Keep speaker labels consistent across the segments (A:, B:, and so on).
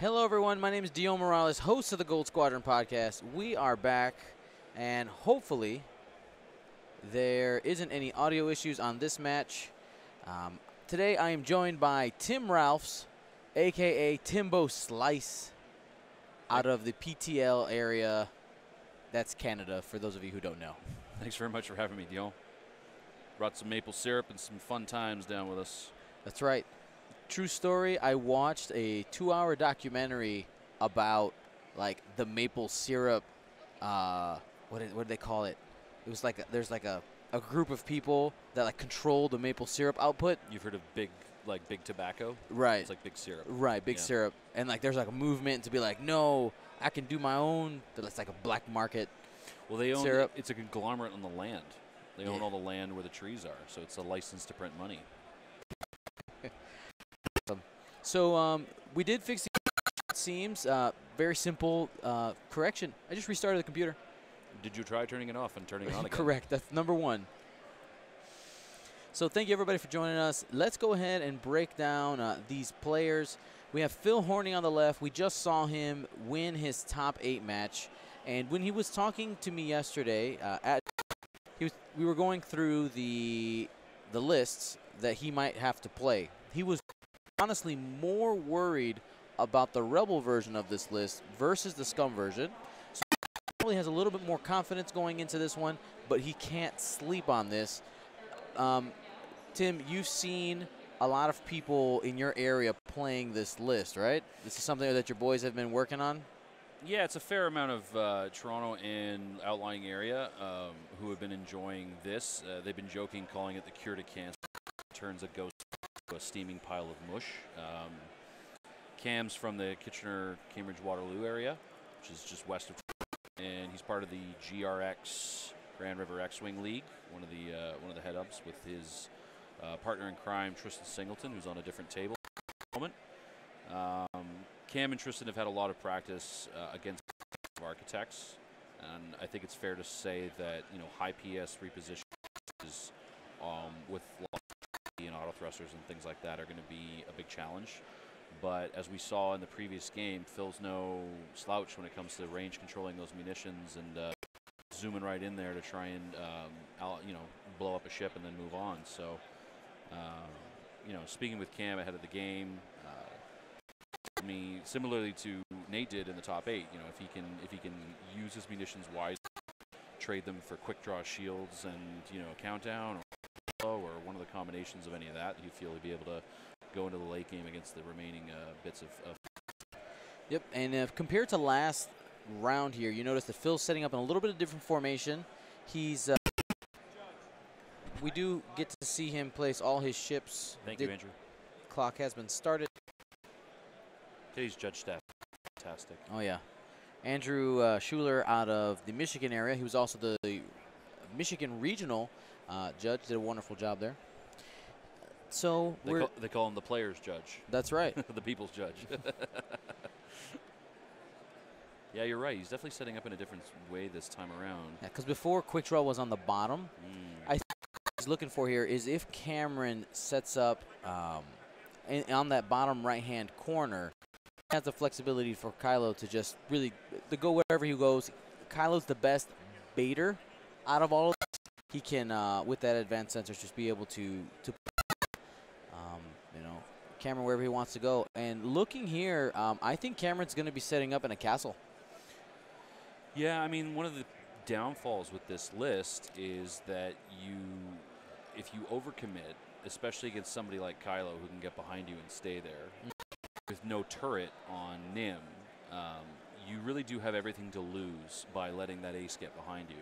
A: Hello, everyone. My name is Dio Morales, host of the Gold Squadron podcast. We are back, and hopefully there isn't any audio issues on this match. Today, I am joined by Tim Ralphs, a.k.a. Timbo Slice, out of the PTL area. That's Canada, for those of you who don't know.
B: Thanks very much for having me, Dion. Brought some maple syrup and some fun times down with us.
A: That's right. True story, I watched a 2-hour documentary about, like, the maple syrup, what did they call it? It was like, there's like a group of people that, like, control the maple syrup output.
B: You've heard of big tobacco?
A: Right.
B: It's like big syrup.
A: Right, big syrup. And, like, there's, like, a movement to be like, no, I can do my own. That's like a black market
B: Well, they own
A: syrup.
B: It's a conglomerate on the land. They own all the land where the trees are, so it's a license to print money.
A: So we did fix the seams. Very simple correction. I just restarted the computer.
B: Did you try turning it off and turning it on again?
A: Correct. That's number one. So thank you, everybody, for joining us. Let's go ahead and break down these players. We have Phil Horney on the left. We just saw him win his top 8 match. And when he was talking to me yesterday, we were going through the lists that he might have to play. He was honestly more worried about the Rebel version of this list versus the Scum version. So he probably has a little bit more confidence going into this one, but he can't sleep on this. Tim, you've seen a lot of people in your area playing this list, right? This is something that your boys have been working on?
B: Yeah, it's a fair amount of Toronto and outlying area who have been enjoying this. They've been joking, calling it the cure to cancer. Turns a ghost into a steaming pile of mush. Cam's from the Kitchener, Cambridge, Waterloo area, which is just west of, and he's part of the GRX Grand River X-Wing League, one of the head ups with his partner in crime, Tristan Singleton, who's on a different table at the moment. Cam and Tristan have had a lot of practice against architects, and I think it's fair to say that high PS repositions with and auto thrusters and things like that are going to be a big challenge. But as we saw in the previous game, Phil's no slouch when it comes to range controlling those munitions and zooming right in there to try and blow up a ship and then move on. So speaking with Cam ahead of the game, similarly to Nate did in the top 8, if he can use his munitions wisely, trade them for quick draw shields and countdown or one of the combinations of any of that, you feel he'd be able to go into the late game against the remaining bits of.
A: Yep, and compared to last round here, you notice that Phil's setting up in a little bit of different formation. He's we do get to see him place all his ships.
B: Thank you, Andrew.
A: Clock has been started.
B: Today's judge staff, fantastic.
A: Oh yeah, Andrew Schuler out of the Michigan area. He was also the Michigan regional judge. Did a wonderful job there. So
B: they call him the player's judge.
A: That's right.
B: The people's judge. Yeah, you're right. He's definitely setting up in a different way this time around. Yeah,
A: because before quick draw was on the bottom. I think what he's looking for here is if Cameron sets up on that bottom right-hand corner, he has the flexibility for Kylo to just really go wherever he goes. Kylo's the best baiter out of all of this. He can, with that advanced sensors, just be able to Cameron wherever he wants to go. And looking here, I think Cameron's going to be setting up in a castle.
B: Yeah, I mean, one of the downfalls with this list is that if you overcommit, especially against somebody like Kylo who can get behind you and stay there, with no turret on Nim, you really do have everything to lose by letting that ace get behind you.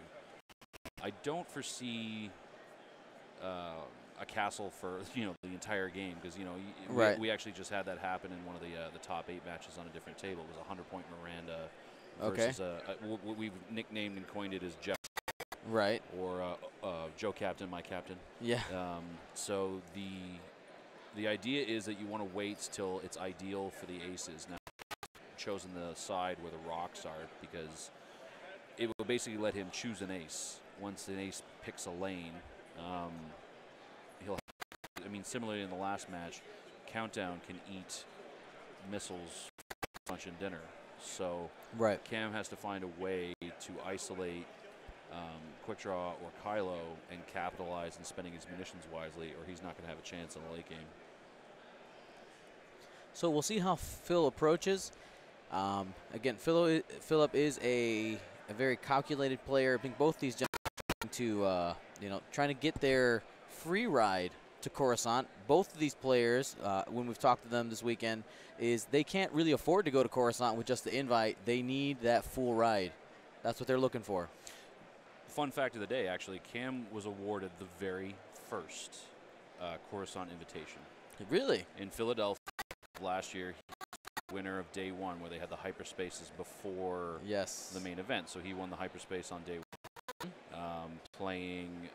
B: I don't foresee a castle for the entire game because we actually just had that happen in one of the top 8 matches on a different table. It was a 100-point Miranda versus what we've nicknamed and coined it as Jeff.
A: Right.
B: Or Joe Captain, my captain.
A: Yeah.
B: So the idea is that you want to wait till it's ideal for the aces. Now, I've chosen the side where the rocks are because it will basically let him choose an ace. Once an ace picks a lane, similarly in the last match, Countdown can eat missiles lunch and dinner. So
A: Right.
B: Cam has to find a way to isolate Quick Draw or Kylo and capitalize on spending his munitions wisely, or he's not going to have a chance in the late game.
A: So we'll see how Phil approaches. Again, Philip is a very calculated player. I think both these gentlemen to trying to get their free ride to Coruscant. Both of these players, when we've talked to them this weekend, is they can't really afford to go to Coruscant with just the invite. They need that full ride. That's what they're looking for.
B: Fun fact of the day, actually, Cam was awarded the very first Coruscant invitation.
A: Really?
B: In Philadelphia last year, winner of day one, where they had the hyperspaces before
A: Yes.
B: the main event. So he won the hyperspace on day one, playing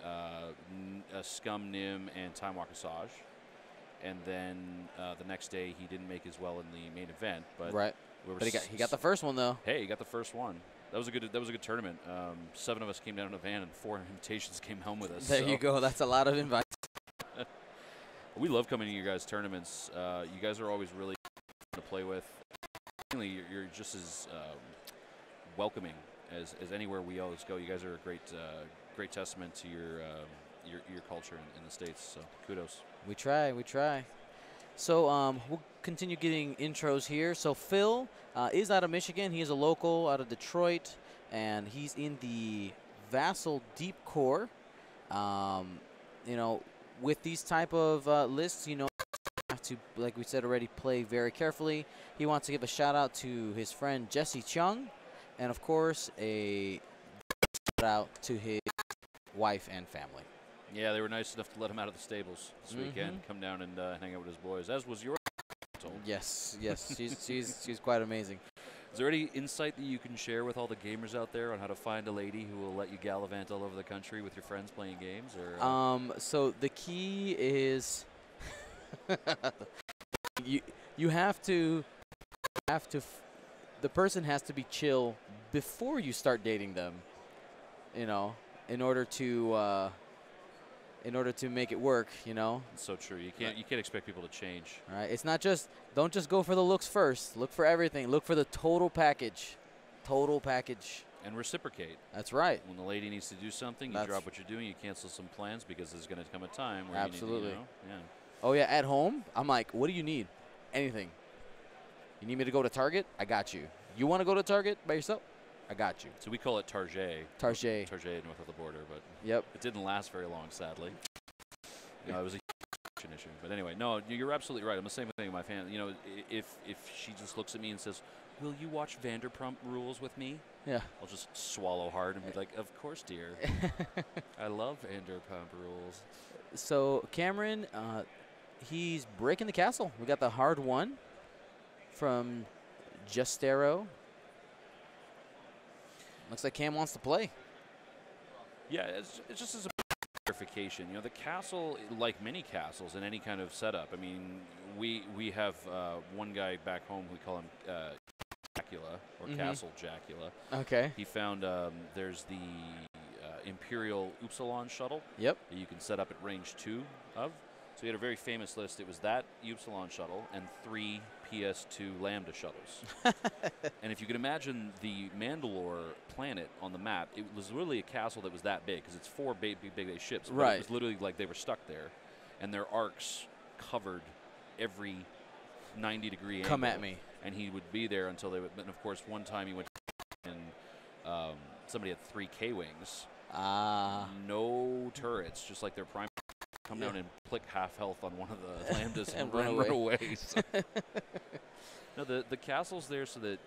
B: Scum Nim and Time Walker Saj. And then the next day, he didn't make as well in the main event, but
A: Right. But he got the first one though.
B: Hey, he got the first one. That was a good tournament. 7 of us came down in a van, and 4 invitations came home with us.
A: There you go. That's a lot of invites.
B: We love coming to your guys' tournaments. You guys are always really fun to play with. Mainly, you're just as welcoming as anywhere we always go. You guys are a great testament to your culture in the States. So kudos.
A: We try. So we'll continue getting intros here. So Phil is out of Michigan. He is a local out of Detroit, and he's in the Vassal Deep Core. With these type of lists, you have to, like we said already, play very carefully. He wants to give a shout out to his friend Jesse Chung, and of course a shout out to his wife and family.
B: Yeah, they were nice enough to let him out of the stables this weekend, come down and hang out with his boys, as was your.
A: Yes, she's quite amazing.
B: Is there any insight that you can share with all the gamers out there on how to find a lady who will let you gallivant all over the country with your friends playing games? Or
A: so the key is you have to the person has to be chill before you start dating them, in order to make it work,
B: It's so true. You can't expect people to change.
A: All right, it's not just, don't just go for the looks first. Look for everything. Look for the total package.
B: And reciprocate.
A: That's right.
B: When the lady needs to do something, you drop what you're doing, you cancel some plans, because there's going to come a time where
A: Absolutely.
B: you need to, yeah.
A: Oh yeah, at home, I'm like, what do you need? Anything. You need me to go to Target? I got you. You want to go to Target by yourself? I got you.
B: So we call it Target.
A: Target
B: north of the border, but
A: yep,
B: it didn't last very long, sadly. It was a issue. But anyway, no, you're absolutely right. I'm the same thing with my family. If she just looks at me and says, "Will you watch Vanderpump Rules with me?"
A: Yeah.
B: I'll just swallow hard and be like, "Of course, dear. I love Vanderpump Rules."
A: So Cameron, he's breaking the castle. We got the hard one from Justero. Looks like Cam wants to play.
B: Yeah, it's just as a clarification. The castle, like many castles in any kind of setup. I mean, we have one guy back home, we call him Jacula, or Castle Jacula.
A: Okay.
B: He found there's the Imperial Upsilon shuttle.
A: Yep.
B: That you can set up at range 2 of. So he had a very famous list. It was that Upsilon shuttle and 3 PS2 Lambda shuttles. And if you can imagine the Mandalore planet on the map, it was literally a castle that was that big, because it's 4 big ships. But
A: right.
B: It was literally like they were stuck there, and their arcs covered every 90-degree angle.
A: Come at me.
B: And he would be there until they would. And of course, one time he went and somebody had 3 K-wings. No turrets, just like their prime. Come down and plick half health on one of the Lambdas and run away. So. No, the castle's there so that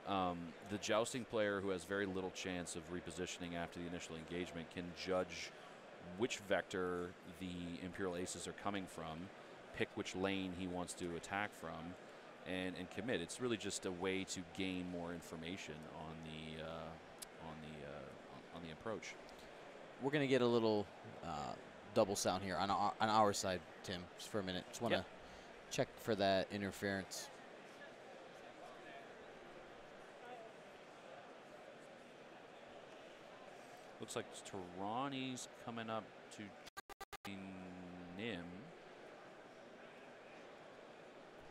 B: the jousting player, who has very little chance of repositioning after the initial engagement, can judge which vector the Imperial Aces are coming from, pick which lane he wants to attack from, and commit. It's really just a way to gain more information on the approach.
A: We're gonna get a little double sound here on our side, Tim, just for a minute. Just want to check for that interference.
B: Looks like Tarani's coming up to Nim.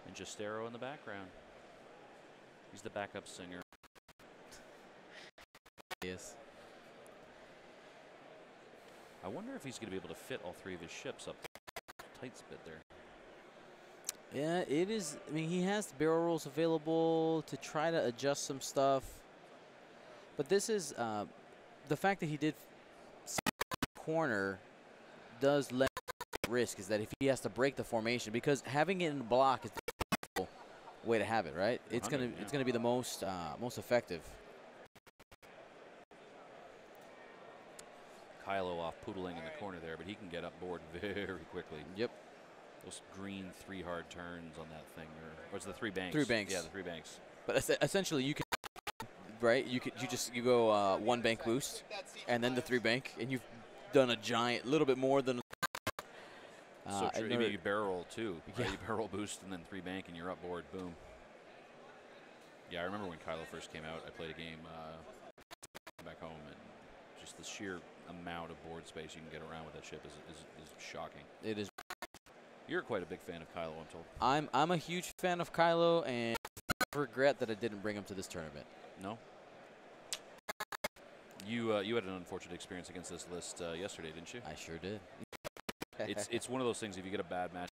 B: And Justero in the background. He's the backup singer.
A: Yes.
B: I wonder if he's going to be able to fit all 3 of his ships up tight spit there.
A: Yeah, it is. I mean, he has barrel rolls available to try to adjust some stuff. But this is the fact that he did corner does let risk is that if he has to break the formation, because having it in block is the way to have it, right? It's gonna be the most effective.
B: Kylo off poodling in the corner there, but he can get up board very quickly.
A: Yep.
B: Those green 3 hard turns on that thing, or it's the 3 banks.
A: 3 banks.
B: Yeah, the 3 banks.
A: But essentially, you can, right? You go 1 bank boost, and then the 3 bank, and you've done a giant, little bit more than.
B: So true. Maybe you barrel roll too. Right?
A: Yeah.
B: You barrel roll boost and then 3 bank, and you're up board. Boom. Yeah, I remember when Kylo first came out. I played a game back home, and just the sheer amount of board space you can get around with that ship is shocking.
A: It is.
B: You're quite a big fan of Kylo, I'm told.
A: I'm a huge fan of Kylo, and I regret that I didn't bring him to this tournament.
B: No. You had an unfortunate experience against this list yesterday, didn't you?
A: I sure did.
B: It's one of those things. If you get a bad match,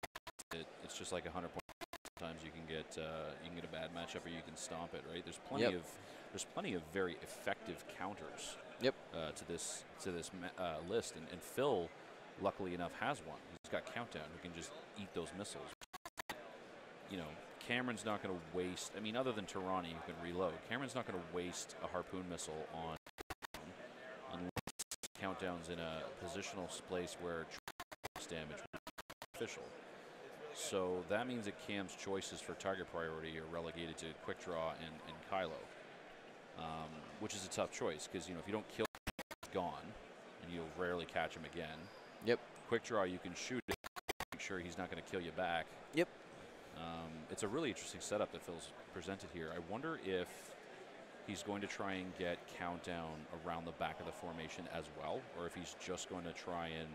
B: it's just like 100 points. Sometimes you can get a bad matchup, or you can stomp it. Right? There's plenty of very effective counters.
A: Yep.
B: To this list, and Phil, luckily enough, has one. He's got Countdown, who can just eat those missiles. You know, Cameron's not going to waste. I mean, other than Tirani, who can reload, Cameron's not going to waste a harpoon missile on unless Countdown's in a positional place where damage would be beneficial. So that means that Cam's choices for target priority are relegated to Quick Draw and Kylo, which is a tough choice because, you know, if you don't kill him, he's gone, and you'll rarely catch him again.
A: Yep.
B: Quick Draw, you can shoot it, make sure he's not going to kill you back.
A: Yep.
B: It's a really interesting setup that Phil's presented here. I wonder if he's going to try and get Countdown around the back of the formation as well, or if he's just going to try and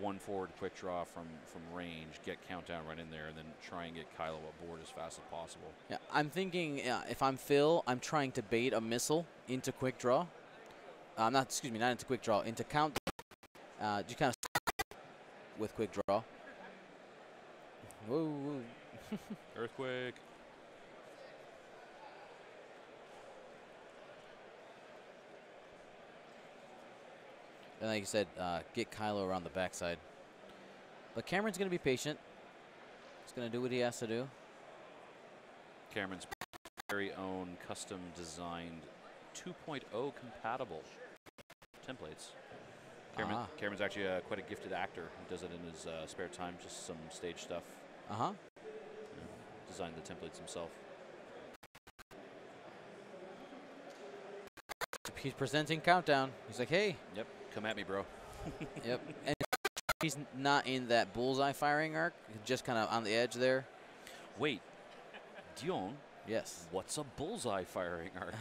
B: one forward quick draw from range, get Countdown right in there, and then try and get Kylo aboard as fast as possible.
A: Yeah, I'm thinking if I'm Phil, I'm trying to bait a missile into quick draw. Not into quick draw, into Countdown. Just kind of with quick draw. Whoa.
B: Earthquake.
A: And like you said, get Kylo around the backside. But Cameron's going to be patient. He's going to do what he has to do.
B: Cameron's very own custom designed 2.0 compatible templates. Cameron's actually quite a gifted actor. He does it in his spare time, just some stage stuff.
A: Uh-huh.
B: Designed the templates himself.
A: He's presenting Countdown. He's like, hey.
B: Yep, come at me, bro.
A: Yep. And he's not in that bullseye firing arc, just kind of on the edge there.
B: Wait, Dion.
A: Yes.
B: What's a bullseye firing arc?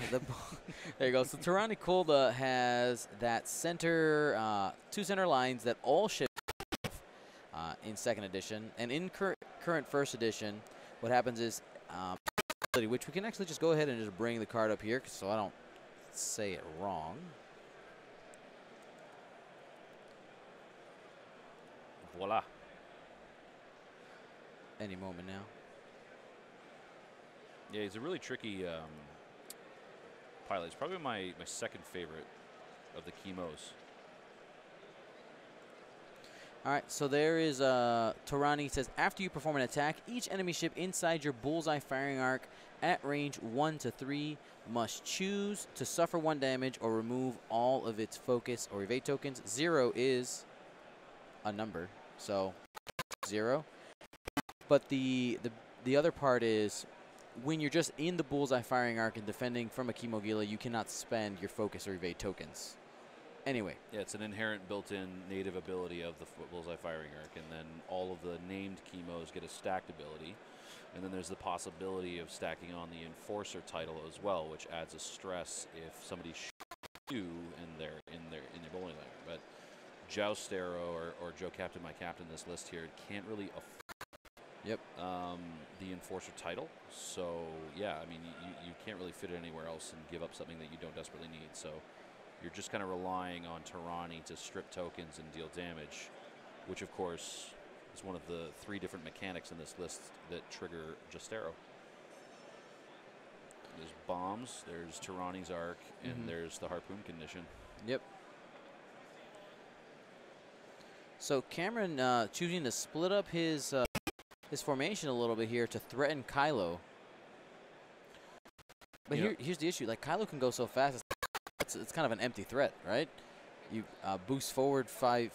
A: There you go. So Tirani Kolda has that center, 2 center lines that all ships have in 2nd edition. And in current 1st edition, what happens is, which we can actually just go ahead and just bring the card up here so I don't say it wrong.
B: Voila.
A: Any moment now.
B: Yeah, he's a really tricky pilot. He's probably my second favorite of the Chemos.
A: All right, so there is Tirani says, after you perform an attack, each enemy ship inside your bullseye firing arc at range 1 to 3 must choose to suffer 1 damage or remove all of its focus or evade tokens. 0 is a number, so 0. But the other part is when you're just in the bullseye firing arc and defending from a Chemo Gila, you cannot spend your focus or evade tokens. Anyway.
B: Yeah, it's an inherent built-in native ability of the bullseye firing arc, and then all of the named Chemos get a stacked ability. And then there's the possibility of stacking on the Enforcer title as well, which adds a stress if somebody shoots you in their bowling lane. But Joustero or Joe Captain, my captain, this list here can't really afford
A: Yep.
B: The Enforcer title. So, yeah, I mean, you can't really fit it anywhere else and give up something that you don't desperately need. So you're just kind of relying on Tarani to strip tokens and deal damage, which, of course, is one of the 3 different mechanics in this list that trigger Justero. There's bombs, there's Tarani's arc, and there's the harpoon condition.
A: Yep. So Cameron choosing to split up his formation a little bit here to threaten Kylo. But here's the issue: like Kylo can go so fast, it's kind of an empty threat, right? You boost forward 5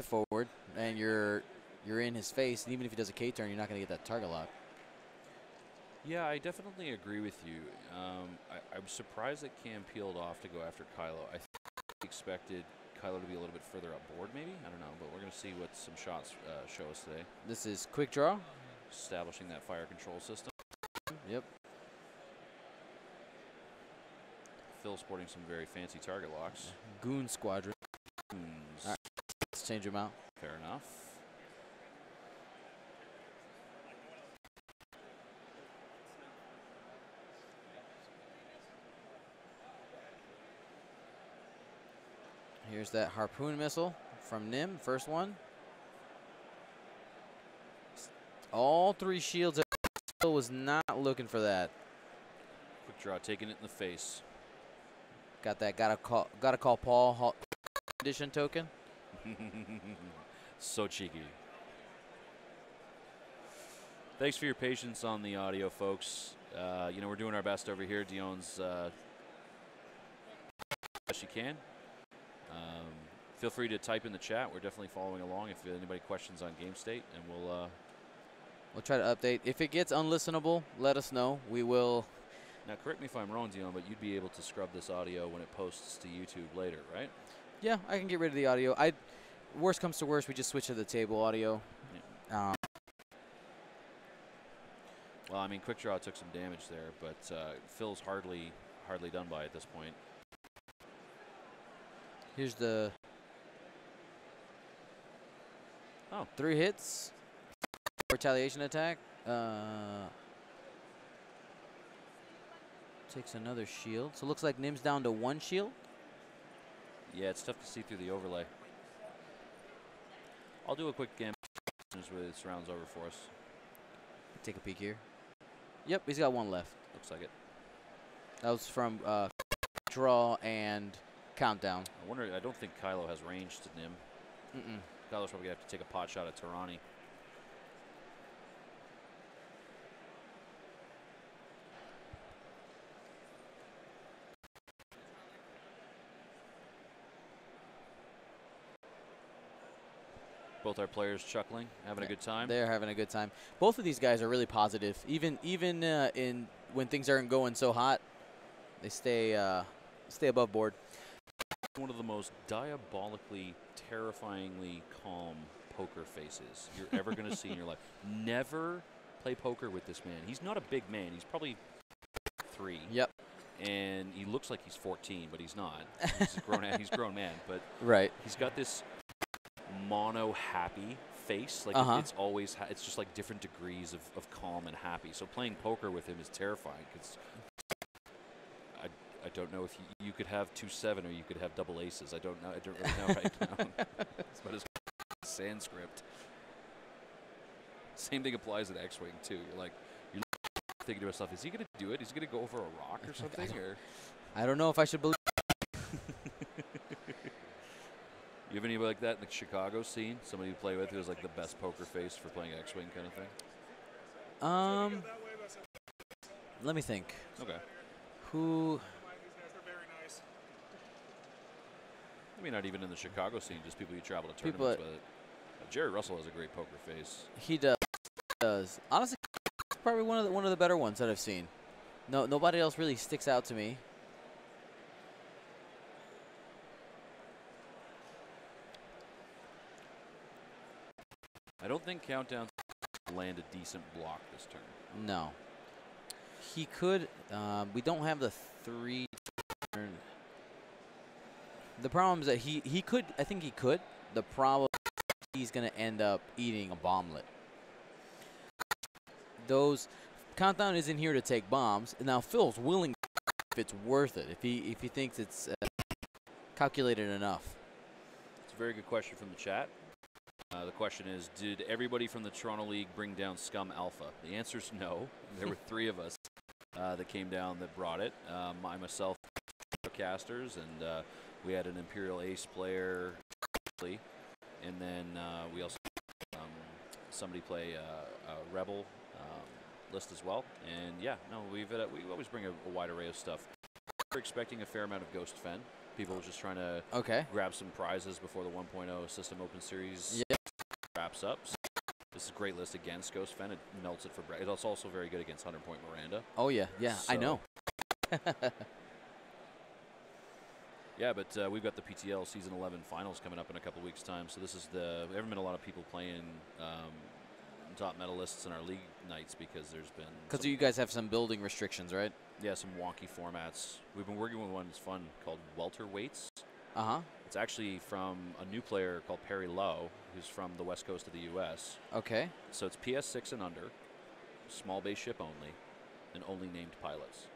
A: forward, and you're in his face. And even if he does a K turn, you're not going to get that target lock.
B: Yeah, I definitely agree with you. I'm surprised that Cam peeled off to go after Kylo. I expected Kylo to be a little bit further up board, maybe? I don't know, but we're going to see what some shots show us today.
A: This is quick draw.
B: Establishing that fire control system.
A: Yep.
B: Phil sporting some very fancy target locks.
A: Goon Squadron.
B: Goons.
A: All right, let's change them out.
B: Fair enough.
A: Here's that harpoon missile from Nim, first one. All 3 shields. Phil was not looking for that.
B: Quick draw, taking it in the face.
A: Got that. Gotta call Paul condition token.
B: So cheeky. Thanks for your patience on the audio, folks. You know, we're doing our best over here. Dion's best you can. Feel free to type in the chat. We're definitely following along. If anybody questions on game state, and
A: we'll try to update. If it gets unlistenable, let us know. We will.
B: Now, correct me if I'm wrong, Dion, but you'd be able to scrub this audio when it posts to YouTube later, right?
A: Yeah, I can get rid of the audio. Worst comes to worst, we just switch to the table audio.
B: Yeah. Well, I mean, quick draw took some damage there, but Phil's hardly done by at this point.
A: Here's the 3 hits. Retaliation attack. Takes another shield. So it looks like Nim's down to 1 shield.
B: Yeah, it's tough to see through the overlay. I'll do a quick game as this round's over for us.
A: Take a peek here. Yep, he's got 1 left.
B: Looks like it.
A: That was from draw and countdown.
B: I don't think Kylo has range to Nim. Kylo's probably going to have to take a pot shot at Tarani. Both our players chuckling, having a good time.
A: They're having a good time. Both of these guys are really positive. Even in when things aren't going so hot, they stay above board.
B: One of the most diabolically, terrifyingly calm poker faces you're ever going to see in your life. Never play poker with this man. He's not a big man. He's probably 3.
A: Yep.
B: And he looks like he's 14, but he's not. He's a grown man. But
A: right.
B: He's got this mono happy face. Like it's always it's just like different degrees of calm and happy. So playing poker with him is terrifying because I don't know if you could have 2-7 or you could have double aces. I don't know. I don't really know right now. It's about his Sanskrit. Same thing applies at X-Wing too. You're thinking to yourself, is he going to do it? Is he going to go over a rock or something?
A: I don't know if I should believe.
B: You have anybody like that in the Chicago scene? Somebody you play with who has like the best poker face for playing X-Wing kind of thing?
A: Let me think.
B: Okay.
A: Who?
B: I mean, not even in the Chicago scene, just people you travel to tournaments with. Jerry Russell has a great poker face.
A: He does. Honestly, probably one of the better ones that I've seen. No, nobody else really sticks out to me.
B: I don't think Countdown land a decent block this turn.
A: No. He could. We don't have the 3 turn. The problem is that he could. I think he could. The problem is he's going to end up eating a bomblet. those Countdown isn't here to take bombs. Now Phil's willing if it's worth it, if he thinks it's calculated enough.
B: It's a very good question from the chat. The question is, did everybody from the Toronto League bring down Scum Alpha? The answer is no. There were 3 of us that came down that brought it. Myself, casters, and we had an Imperial Ace player, and then we also somebody play a Rebel list as well. And yeah, no, we always bring a wide array of stuff. We're expecting a fair amount of Ghost Fen. People just trying to grab some prizes before the 1.0 System Open Series wraps up. So this is a great list against Ghost Fen. It melts it for breakfast. It's also very good against 100 Point Miranda.
A: Oh yeah, yeah, so, I know.
B: Yeah, but we've got the PTL Season 11 finals coming up in a couple weeks' time. So this is there haven't been a lot of people playing top medalists in our league nights because there's been...
A: Because you guys have some building restrictions, right?
B: Yeah, some wonky formats. We've been working with one that's fun called Welterweights.
A: Uh-huh.
B: It's actually from a new player called Perry Lowe, who's from the west coast of the U.S.
A: Okay.
B: So it's PS6 and under, small base ship only, and only named pilots.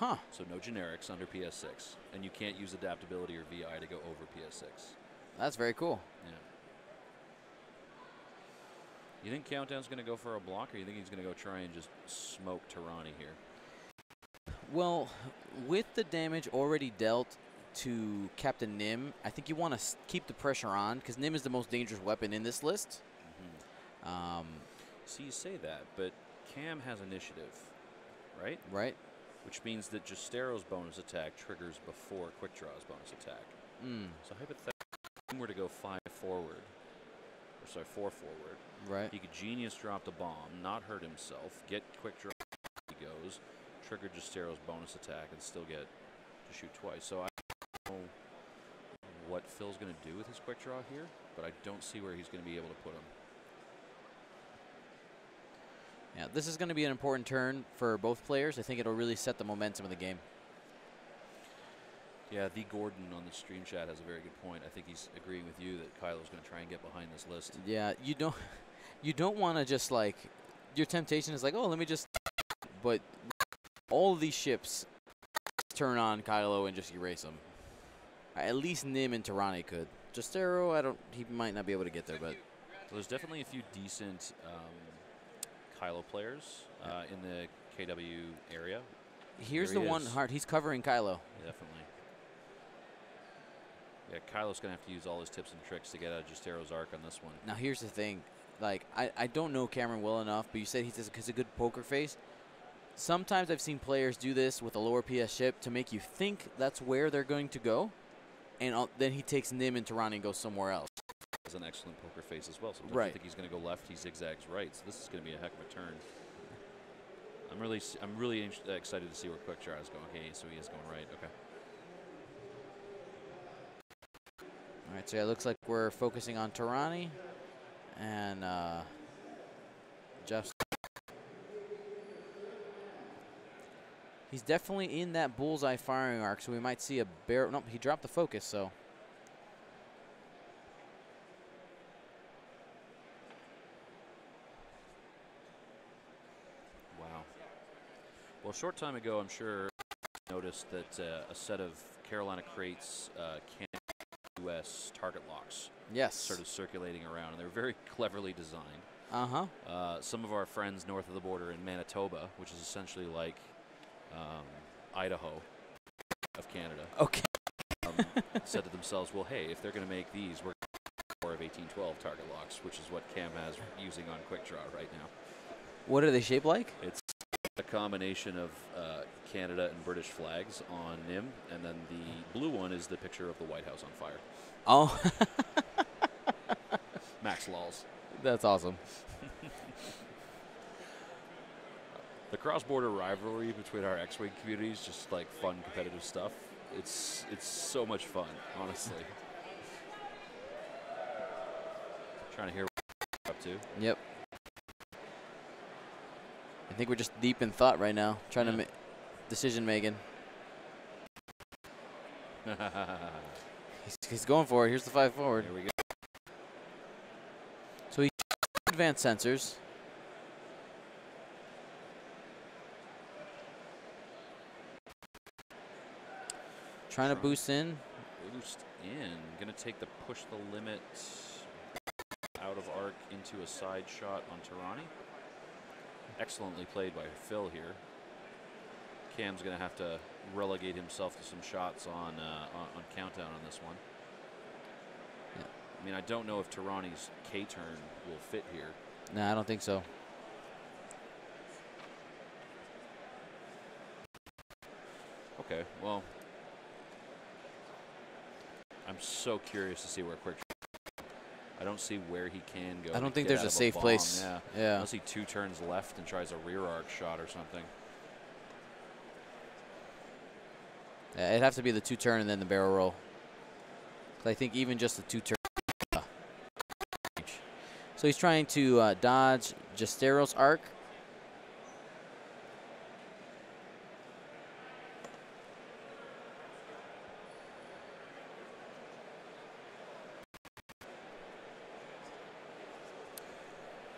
A: Huh.
B: So no generics under PS6, and you can't use adaptability or VI to go over PS6.
A: That's very cool.
B: Yeah. You think Countdown's going to go for a block, or you think he's going to go try and just smoke Tirani here?
A: Well, with the damage already dealt to Captain Nim, I think you want to keep the pressure on, because Nim is the most dangerous weapon in this list.
B: Mm-hmm. See, you say that, but Cam has initiative, right?
A: Right.
B: Which means that Justero's bonus attack triggers before Quick Draw's bonus attack. So hypothetically, if he were to go 5 forward, or sorry, 4 forward,
A: right?
B: He could Genius drop the bomb, not hurt himself, get Quick Draw, he goes, trigger Justero's bonus attack, and still get to shoot twice. So I don't know what Phil's going to do with his Quick Draw here, but I don't see where he's going to be able to put him.
A: Yeah, this is going to be an important turn for both players. I think it'll really set the momentum of the game.
B: Yeah, the Gordon on the stream chat has a very good point. I think he's agreeing with you that Kylo's going to try and get behind this list.
A: Yeah, you don't want to just like, your temptation is like, oh, let me just, but all of these ships turn on Kylo and just erase them. At least Nim and Tirani could. Justero, he might not be able to get there, but.
B: Well, there's definitely a few decent Kylo players in the KW area.
A: Here's the one hard. He's covering Kylo.
B: Definitely. Yeah, Kylo's going to have to use all his tips and tricks to get out of Justero's arc on this one.
A: Now, here's the thing. Like, I don't know Cameron well enough, but you said he's a good poker face. Sometimes I've seen players do this with a lower PS ship to make you think that's where they're going to go, and then he takes Nim and Tirani and goes somewhere else.
B: Has an excellent poker face as well. Sometimes
A: right.
B: you think he's going to go left, he zigzags right. So this is going to be a heck of a turn. I'm really excited to see where Quick Draw is going. Okay, so he is going right. Okay.
A: All right, so yeah, it looks like we're focusing on Tirani and Jeff. He's definitely in that bullseye firing arc, so we might see a barrel. Nope, he dropped the focus, so.
B: Wow. Well, a short time ago, I'm sure you noticed that a set of Carolina Crates Canada US target locks started circulating around, and they were very cleverly designed.
A: Uh-huh.
B: Some of our friends north of the border in Manitoba, which is essentially like Idaho of Canada, said to themselves, well, hey, if they're going to make these, we're going to have 1812 target locks, which is what Cam has using on Quick Draw right now.
A: What are they shaped like?
B: It's a combination of Canada and British flags on Nim, and then the blue one is the picture of the White House on fire.
A: Oh.
B: Max lols.
A: That's awesome.
B: The cross-border rivalry between our X-Wing communities, just like fun, competitive stuff. It's so much fun, honestly. Trying to hear what you're up to.
A: Yep. I think we're just deep in thought right now, trying to make decision making. He's going for it. Here's the 5 forward.
B: Here we go.
A: So he advanced sensors. Trying to boost in.
B: Boost in. Going to take the push the limit out of arc into a side shot on Tirani. Excellently played by Phil here. Cam's going to have to relegate himself to some shots on countdown on this one.
A: Yeah.
B: I mean, I don't know if Tirani's K-turn will fit here.
A: No, I don't think so.
B: Okay, well, I'm so curious to see where Quick. I don't see where he can go.
A: I don't think there's a safe place.
B: Yeah.
A: Yeah.
B: Unless he 2 turns left and tries a rear arc shot or something.
A: Yeah, it'd have to be the 2-turn and then the barrel roll. I think even just the 2-turn. So he's trying to dodge Justero's arc.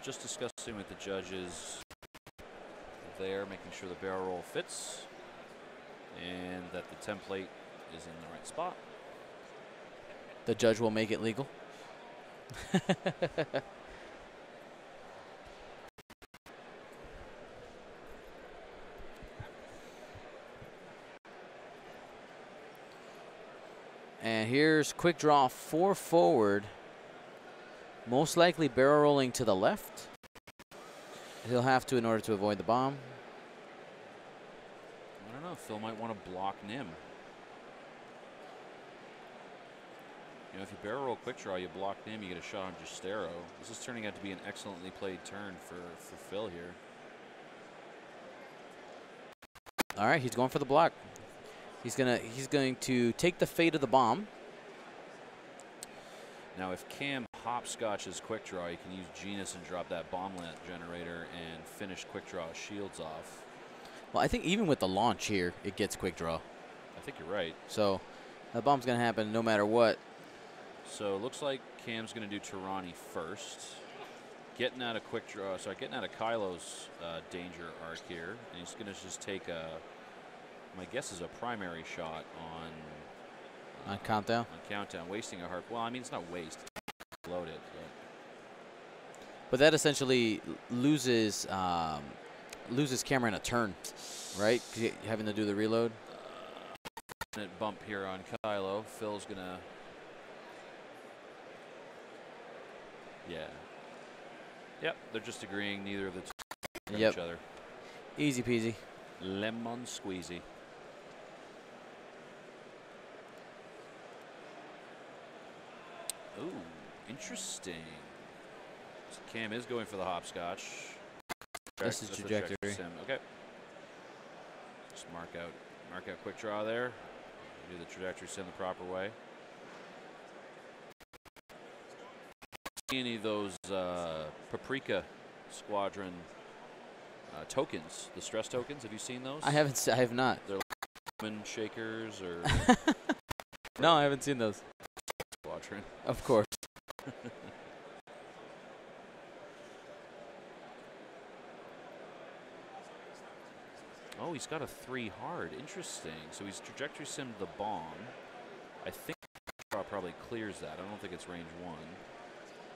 B: Just discussing with the judges there, making sure the barrel roll fits and that the template is in the right spot.
A: The judge will make it legal. And here's quick draw 4 forward. Most likely barrel rolling to the left. He'll have to in order to avoid the bomb.
B: I don't know. Phil might want to block Nim. You know, if you barrel roll quick draw, you block Nim, you get a shot on Justero. This is turning out to be an excellently played turn for Phil here.
A: All right, he's going for the block. He's going to take the fate of the bomb.
B: Now, if Cam hopscotches quick draw, you can use Genus and drop that bomb lamp generator and finish quick draw shields off.
A: Well, I think even with the launch here, it gets quick draw.
B: I think you're right.
A: So that bomb's going to happen no matter what.
B: So it looks like Cam's going to do Tirani first. Getting out of quick draw, sorry, getting out of Kylo's danger arc here. And he's going to just take my guess is a primary shot
A: on countdown.
B: On countdown, wasting a heart. Well, I mean, it's not waste. Load it.
A: But that essentially loses Cameron a turn, right? Having to do the reload.
B: Bump here on Kylo. Phil's going to. Yeah. Yep, they're just agreeing neither of the two from each other.
A: Easy peasy.
B: Lemon squeezy. Ooh, interesting. So Cam is going for the hopscotch.
A: This is trajectory.
B: Okay. Just mark out quick draw there. Do the trajectory sim the proper way. Any of those Paprika Squadron tokens, the stress tokens? Have you seen those?
A: I have not.
B: They're like lemon shakers or.
A: No, I haven't seen those.
B: Squadron.
A: Of course.
B: Oh, he's got a 3 hard. Interesting. So he's trajectory simmed the bomb. I think probably clears that. I don't think it's range 1.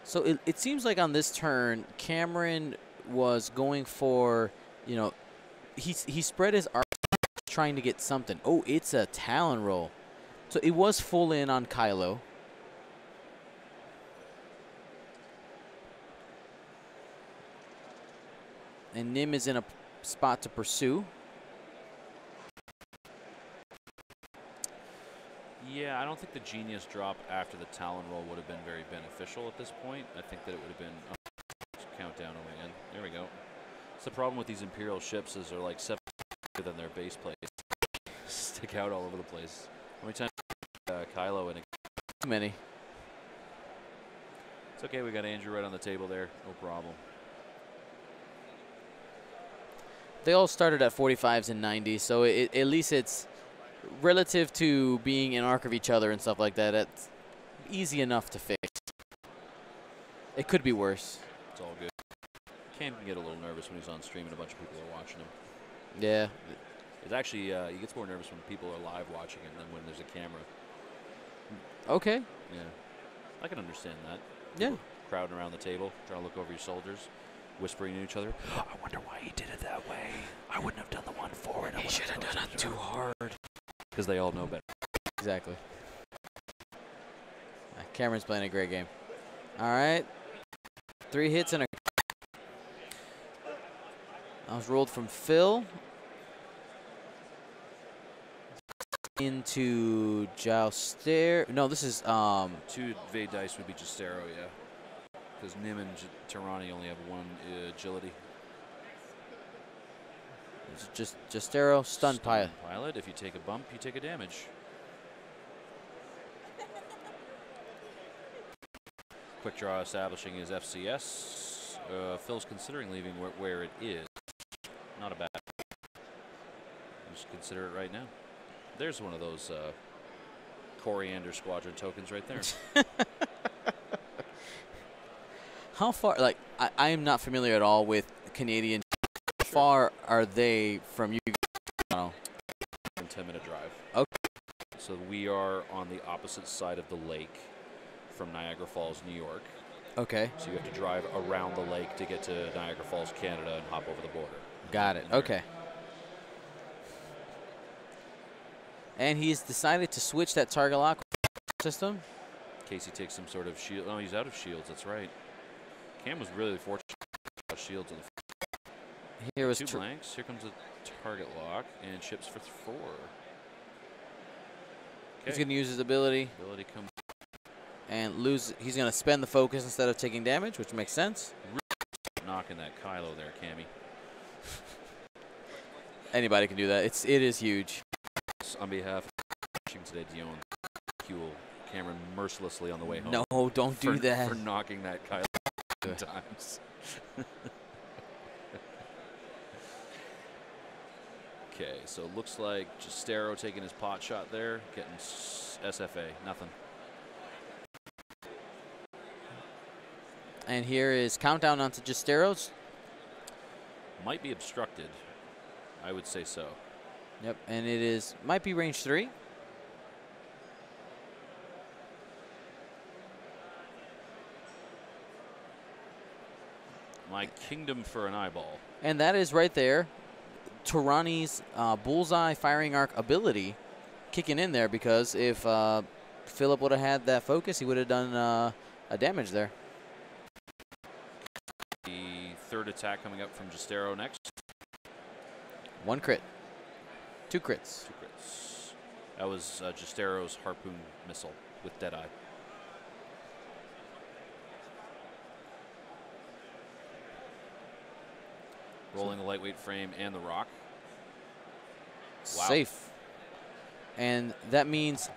A: So it seems like on this turn, Cameron was going for, you know, he spread his arc trying to get something. Oh, it's a Talon roll. So it was full in on Kylo. And Nim is in a spot to pursue.
B: Yeah, I don't think the Genius drop after the Talon roll would have been very beneficial at this point. I think that it would have been countdown away in. There we go. It's the problem with these Imperial ships is they're like 7 than their base plate. Stick out all over the place. How many times Kylo in it?
A: Too many.
B: It's okay, we got Andrew right on the table there. No problem.
A: They all started at 45s and 90s, so at least it's relative to being in arc of each other and stuff like that. It's easy enough to fix. It could be worse.
B: It's all good. Cam can get a little nervous when he's on stream and a bunch of people are watching him.
A: Yeah.
B: It's actually he gets more nervous when people are live watching it than when there's a camera.
A: Okay.
B: Yeah, I can understand that.
A: Yeah.
B: People crowding around the table, trying to look over your shoulders, whispering to each other. I wonder why he did it that way. I wouldn't have done the one forward.
A: He should have done it too hard.
B: Because they all know better.
A: Exactly. Cameron's playing a great game. All right. 3 hits and a. That was rolled from Phil into Jouster. No, this is
B: 2 Vade dice would be Justero, yeah. Because Nim and Tirani only have 1 agility.
A: it's just Justero stun pilot.
B: Pilot. If you take a bump, you take a damage. Quick draw establishing his FCS. Phil's considering leaving where it is. Not a bad. Just consider it right now. There's one of those Coriander Squadron tokens right there.
A: How far? Like, I am not familiar at all with Canadian. How far are they from you?
B: 10-minute drive.
A: Okay.
B: So we are on the opposite side of the lake from Niagara Falls, New York.
A: Okay.
B: So you have to drive around the lake to get to Niagara Falls, Canada, and hop over the border.
A: Got it. Okay. And he's decided to switch that target lock system.
B: Casey takes some sort of shield. Oh, he's out of shields. That's right. Cam was really fortunate about shields in the
A: Here was
B: 2 blanks. Here comes a target lock and chips for 4.
A: He's going to use his ability
B: Ability comes.
A: and lose. He's going to spend the focus instead of taking damage, which makes sense.
B: Knocking that Kylo there, Cammy.
A: Anybody can do that. It is huge.
B: On behalf of watching today, Dion, Huel Cameron mercilessly on the way home.
A: No, don't do that.
B: For knocking that Kylo times. Okay, so it looks like Justero taking his pot shot there, getting SFA, nothing.
A: And here is countdown onto Justero's.
B: Might be obstructed. I would say so.
A: Yep, and it is might be range 3.
B: My kingdom for an eyeball.
A: And that is right there. Tirani's bullseye firing arc ability kicking in there, because if Philip would have had that focus, he would have done a damage there.
B: The 3rd attack coming up from Justero next.
A: 1 crit. 2 crits.
B: 2 crits. That was Justero's harpoon missile with Deadeye. Rolling the lightweight frame and the rock. Wow.
A: Safe. And that means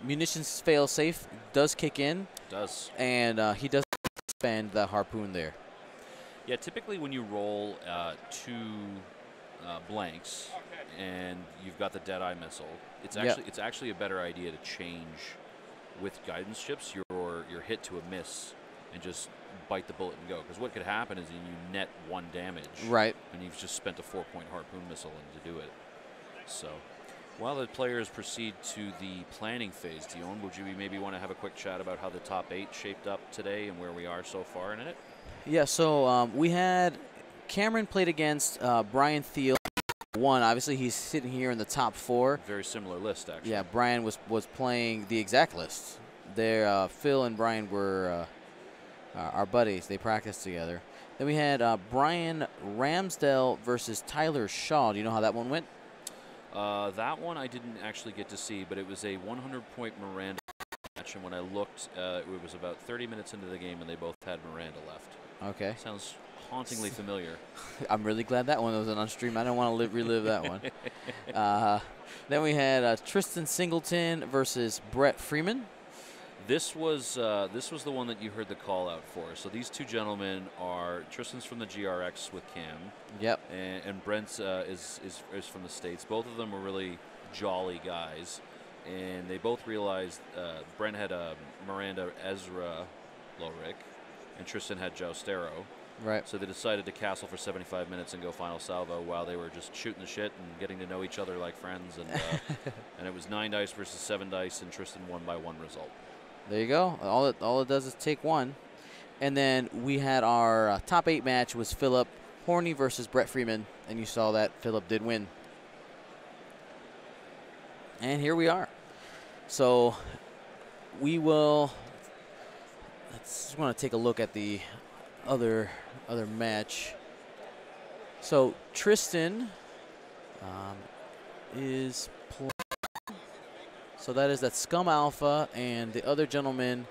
A: munitions fail safe does kick in.
B: Does.
A: And he does spend that harpoon there.
B: Yeah, typically when you roll 2 blanks and you've got the Deadeye missile, it's actually a better idea to change with guidance chips your hit to a miss and just bite the bullet and go. Because what could happen is you net 1 damage.
A: Right.
B: And you've just spent a 4-point harpoon missile to do it. So while the players proceed to the planning phase, Dion, would you maybe want to have a quick chat about how the top 8 shaped up today and where we are so far in it?
A: Yeah, so we had Cameron played against Brian Thiel. Obviously, he's sitting here in the top 4.
B: Very similar list, actually.
A: Yeah, Brian was playing the exact list. There, Phil and Brian were our buddies. They practiced together. Then we had Brian Ramsdell versus Tyler Shaw. Do you know how that one went?
B: That one I didn't actually get to see, but it was a 100-point Miranda match, and when I looked, it was about 30 minutes into the game, and they both had Miranda left.
A: Okay.
B: Sounds hauntingly familiar.
A: I'm really glad that one was on stream. I don't want to relive that one. Then we had Tristan Singleton versus Brett Freeman.
B: This was the one that you heard the call out for. So these 2 gentlemen are Tristan's from the GRX with Cam.
A: Yep.
B: And Brent's is from the States. Both of them were really jolly guys, and they both realized Brent had Miranda Ezra Lorick, and Tristan had Joustero.
A: Right.
B: So they decided to castle for 75 minutes and go final salvo while they were just shooting the shit and getting to know each other like friends. And and it was 9 dice versus 7 dice, and Tristan won by 1 result.
A: There you go. All it does is take 1. And then we had our top 8 match was Philip Horny versus Brett Freeman, and you saw that Philip did win. And here we are. So we will. Let's want to take a look at the other match. So Tristan is playing. So that is that Scum Alpha, and the other gentleman.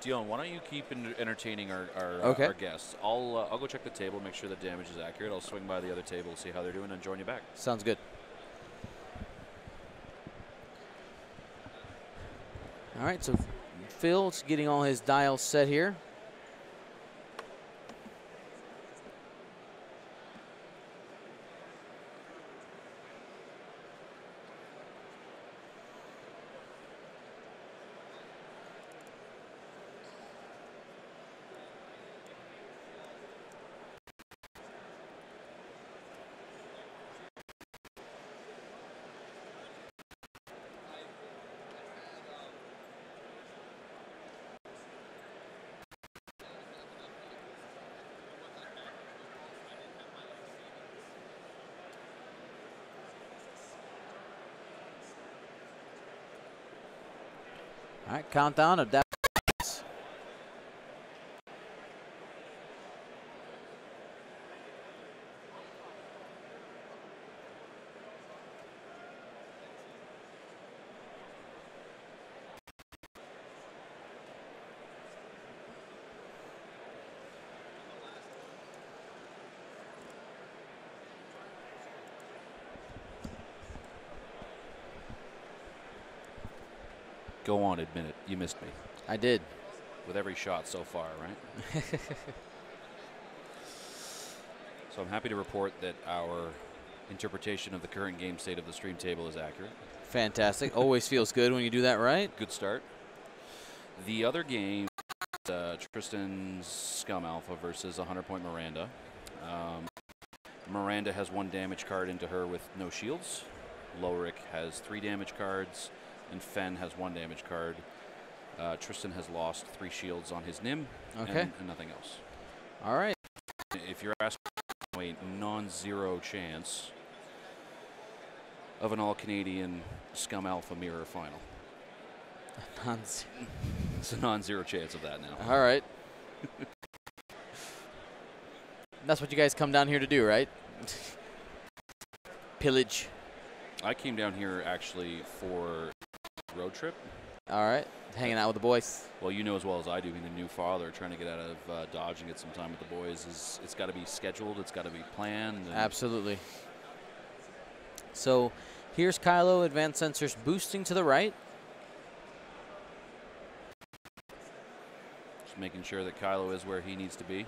B: Dion, why don't you keep entertaining our guests? I'll go check the table, make sure the damage is accurate. I'll swing by the other table, see how they're doing, and join you back.
A: Sounds good. All right, so Phil's getting all his dials set here. All right, countdown of that.
B: Go on, admit it. You missed me.
A: I did.
B: With every shot so far, right? So I'm happy to report that our interpretation of the current game state of the stream table is accurate.
A: Fantastic. Always feels good when you do that right.
B: Good start. The other game, Tristan's Scum Alpha versus 100-point Miranda. Miranda has 1 damage card into her with no shields. Lowrick has 3 damage cards, and Fen has 1 damage card. Tristan has lost 3 shields on his Nim, and nothing else.
A: All right.
B: If you're asking a non-zero chance of an all-Canadian Scum Alpha mirror final. It's a non-zero chance of that now.
A: All right. That's what you guys come down here to do, right? Pillage.
B: I came down here actually for a road trip.
A: All right. Hanging out with the boys.
B: Well, you know as well as I do, being a new father, trying to get out of Dodge and get some time with the boys, it's got to be scheduled. It's got to be planned.
A: Absolutely. So here's Kylo, advanced sensors boosting to the right.
B: Just making sure that Kylo is where he needs to be.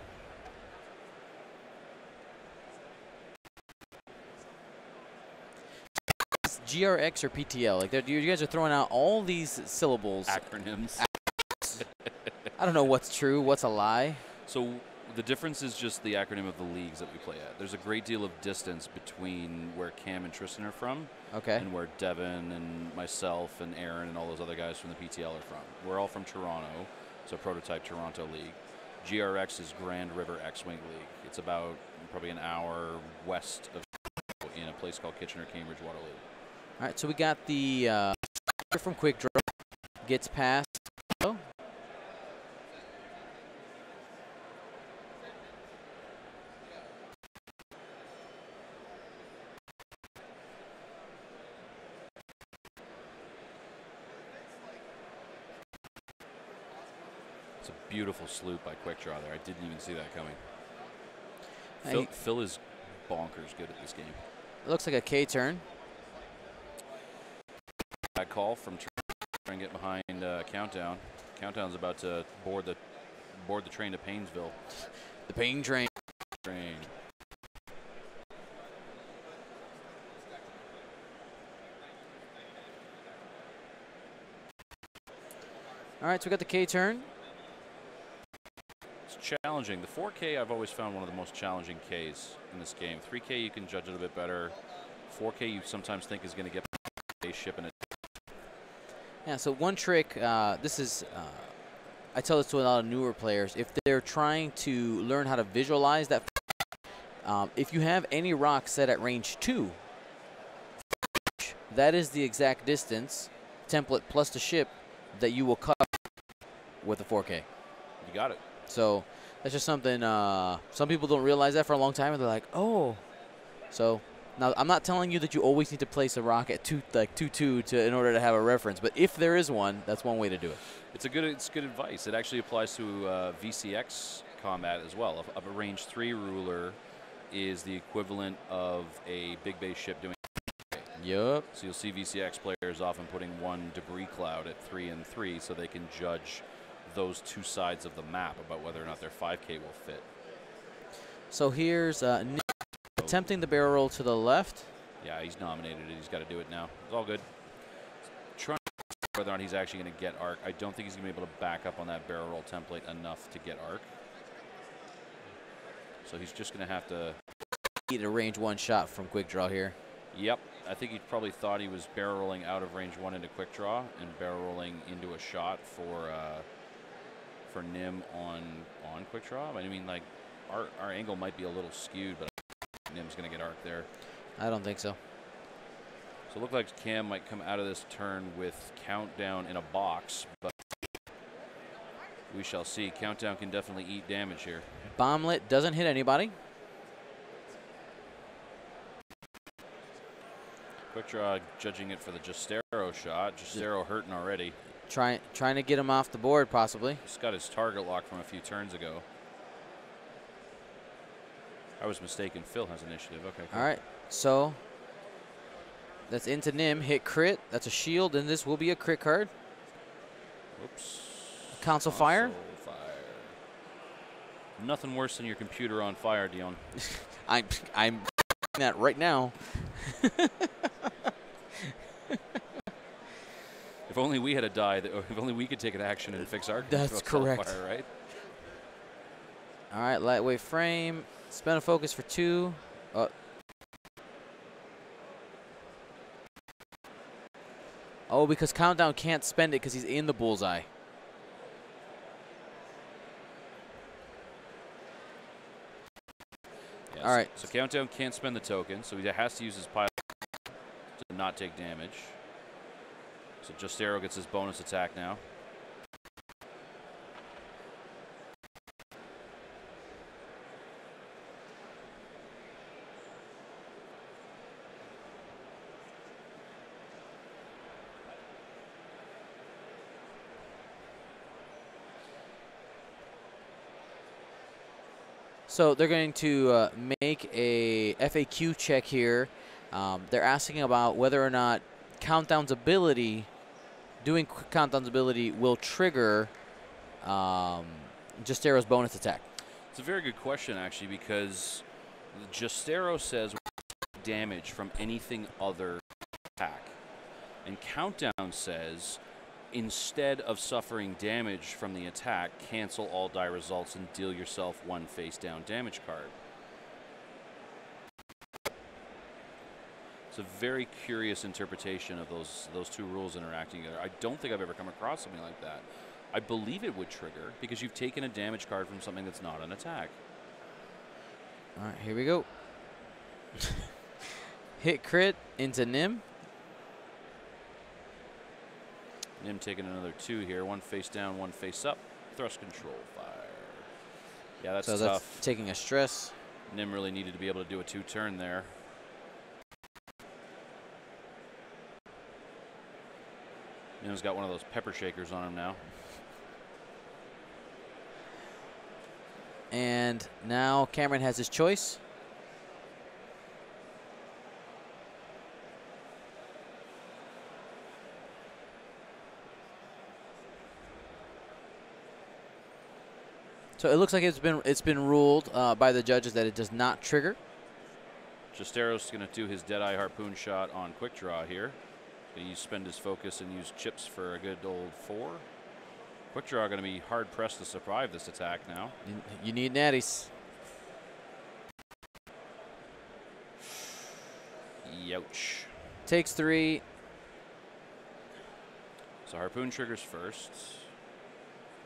A: GRX or PTL? Like you guys are throwing out all these syllables.
B: Acronyms.
A: I don't know what's true, what's a lie.
B: So the difference is just the acronym of the leagues that we play at. There's a great deal of distance between where Cam and Tristan are from, and where Devin and myself and Aaron and all those other guys from the PTL are from. We're all from Toronto, so Prototype Toronto League. GRX is Grand River X-Wing League. It's about probably an hour west of in a place called Kitchener-Cambridge Waterloo.
A: All right, so we got the from Quick Draw gets past. Oh.
B: It's a beautiful sloop by Quick Draw there. I didn't even see that coming. Phil is bonkers good at this game.
A: It looks like a K turn.
B: That call from trying to get behind Countdown. Countdown's about to board the train to Paynesville.
A: The Payne train. All right, so we got the K turn.
B: It's challenging. The 4K I've always found one of the most challenging Ks in this game. 3K you can judge it a bit better. 4K you sometimes think is going to get a ship in it.
A: Yeah, so one trick, this is, I tell this to a lot of newer players, if they're trying to learn how to visualize that, if you have any rock set at range 2, that is the exact distance, template plus the ship, that you will cut with a 4K.
B: You got it.
A: So that's just something, some people don't realize that for a long time, and they're like, oh. So now I'm not telling you that you always need to place a rock at 2-2 in order to have a reference, but if there is one, that's one way to do it.
B: It's good advice. It actually applies to VCX combat as well. A range 3 ruler is the equivalent of a big base ship doing.
A: Yup.
B: So you'll see VCX players often putting one debris cloud at 3 and 3 so they can judge those two sides of the map about whether or not their 5K will fit.
A: So here's Nick attempting the barrel roll to the left.
B: Yeah, he's nominated it. He's got to do it now. It's all good. Trying to whether or not he's actually going to get arc. I don't think he's going to be able to back up on that barrel roll template enough to get arc. So he's just going to have to
A: Need a range 1 shot from quick draw here.
B: Yep. I think he probably thought he was barrel rolling out of range 1 into quick draw and barrel rolling into a shot for Nim on quick draw. I mean, like, our angle might be a little skewed, but Nim's going to get arc there.
A: I don't think so.
B: So it looked like Cam might come out of this turn with Countdown in a box, but we shall see. Countdown can definitely eat damage here.
A: Bomblet doesn't hit anybody.
B: Quick draw judging it for the Justero shot. Justero hurting already.
A: Trying to get him off the board, possibly.
B: He's got his target lock from a few turns ago. I was mistaken. Phil has initiative. Okay. Cool.
A: All right. So that's into Nim. Hit crit. That's a shield, and this will be a crit card.
B: Whoops.
A: Console fire.
B: Nothing worse than your computer on fire, Dion.
A: I'm that right now.
B: If only we had a die, if only we could take an action and fix our
A: That's correct.
B: Fire, right?
A: All right, lightweight frame. Spin a focus for 2. Oh, because Countdown can't spend it because he's in the bullseye.
B: Yeah,
A: all right.
B: So Countdown can't spend the token, so he has to use his pile to not take damage. So Justero gets his bonus attack now.
A: So they're going to make a FAQ check here. They're asking about whether or not Countdown's ability, doing Countdown's ability, will trigger Justero's bonus attack.
B: It's a very good question, actually, because Justero says damage from anything other than attack. And Countdown says, instead of suffering damage from the attack, cancel all die results and deal yourself 1 face-down damage card. It's a very curious interpretation of those two rules interacting together. I don't think I've ever come across something like that. I believe it would trigger because you've taken a damage card from something that's not an attack.
A: All right, here we go. Hit crit into Nim.
B: Nim taking another 2 here. 1 face down, 1 face up. Thrust control fire. Yeah, that's
A: so
B: tough.
A: That's taking a stress.
B: Nim really needed to be able to do a 2-turn there. Nim's got one of those pepper shakers on him now.
A: And now Cameron has his choice. So it looks like it's been ruled by the judges that it does not trigger.
B: Justero's going to do his Deadeye Harpoon shot on quick draw here. He's going to spend his focus and use chips for a good old 4. Quick Draw going to be hard-pressed to survive this attack now.
A: You need natties.
B: Youch.
A: Takes 3.
B: So Harpoon triggers first.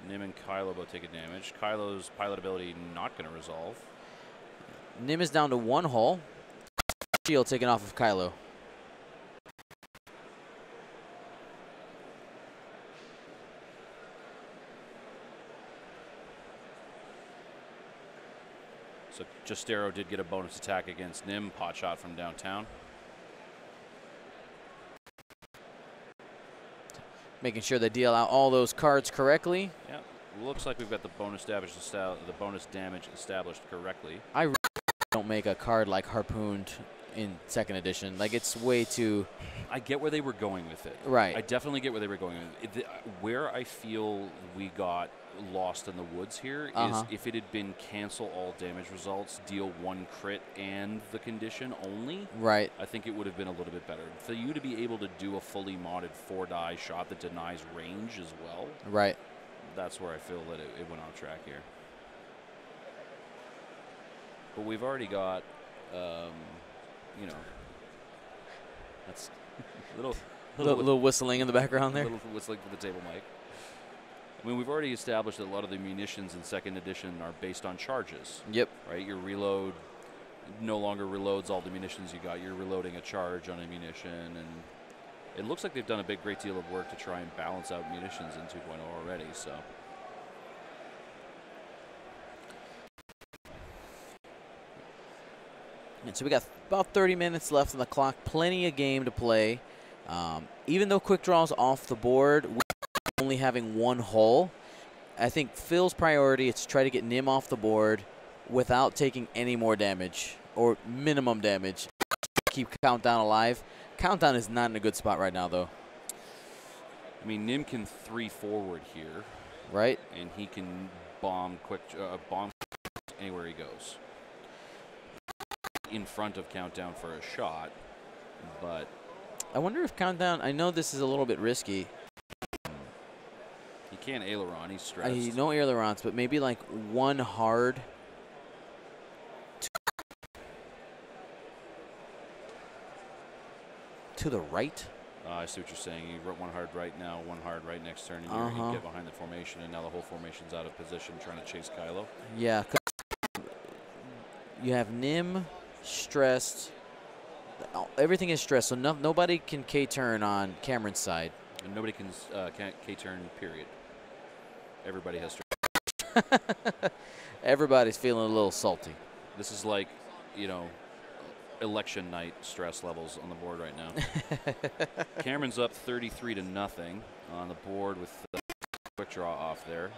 B: Nim and Kylo both take a damage. Kylo's pilot ability not going to resolve.
A: Nim is down to 1 hull. Shield taken off of Kylo.
B: So Justero did get a bonus attack against Nim. Pot shot from downtown.
A: Making sure they deal out all those cards correctly.
B: Yeah, looks like we've got the bonus damage established correctly.
A: I really don't make a card like Harpooned in 2nd edition. Like, it's way too...
B: I get where they were going with it.
A: Right.
B: I definitely get where they were going with it. Where I feel we got lost in the woods here is if it had been cancel all damage results, deal 1 crit and the condition only.
A: Right.
B: I think it would have been a little bit better. For you to be able to do a fully modded 4-die shot that denies range as well.
A: Right.
B: That's where I feel that it went off track here. But we've already got, you know, that's
A: little whistling in the background there.
B: A little whistling for the table mic. I mean, we've already established that a lot of the munitions in 2nd edition are based on charges.
A: Yep.
B: Right? Your reload no longer reloads all the munitions you got. You're reloading a charge on a munition, and it looks like they've done a great deal of work to try and balance out munitions in 2.0 already. So.
A: And so we got about 30 minutes left on the clock. Plenty of game to play. Even though Quick Draw's off the board, we're only having 1 hull. I think Phil's priority is to try to get Nim off the board without taking any more damage or minimum damage. Keep Countdown alive. Countdown is not in a good spot right now, though.
B: I mean, Nim can 3 forward here.
A: Right.
B: And he can bomb anywhere he goes. In front of Countdown for a shot, but
A: I wonder if Countdown, I know this is a little bit risky.
B: He can't aileron, he's stressed.
A: No ailerons, but maybe like 1 hard. To the right?
B: I see what you're saying. You wrote 1 hard right now, 1 hard right next turn, and you get behind the formation, and now the whole formation's out of position trying to chase Kylo.
A: Yeah. You have Nim stressed. Everything is stressed, so nobody can K-turn on Cameron's side.
B: And nobody can K-turn, period. Everybody has stress.
A: Everybody's feeling a little salty.
B: This is like, you know, election night stress levels on the board right now. Cameron's up 33-0 on the board with the Quick Draw off there.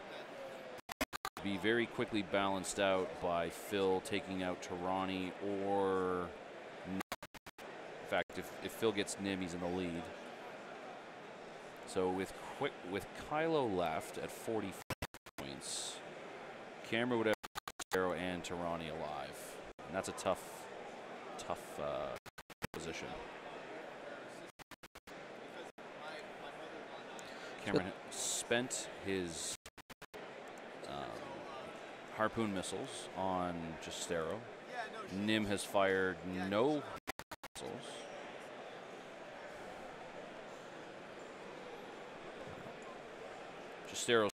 B: Be very quickly balanced out by Phil taking out Tarani or Nim. In fact, if Phil gets Nim, he's in the lead. So with Kylo left at 40 points, Cameron would have Arrow and Tarani alive, and that's a tough position. Cameron spent his Harpoon missiles on Justero. Nim has fired no missiles. Justero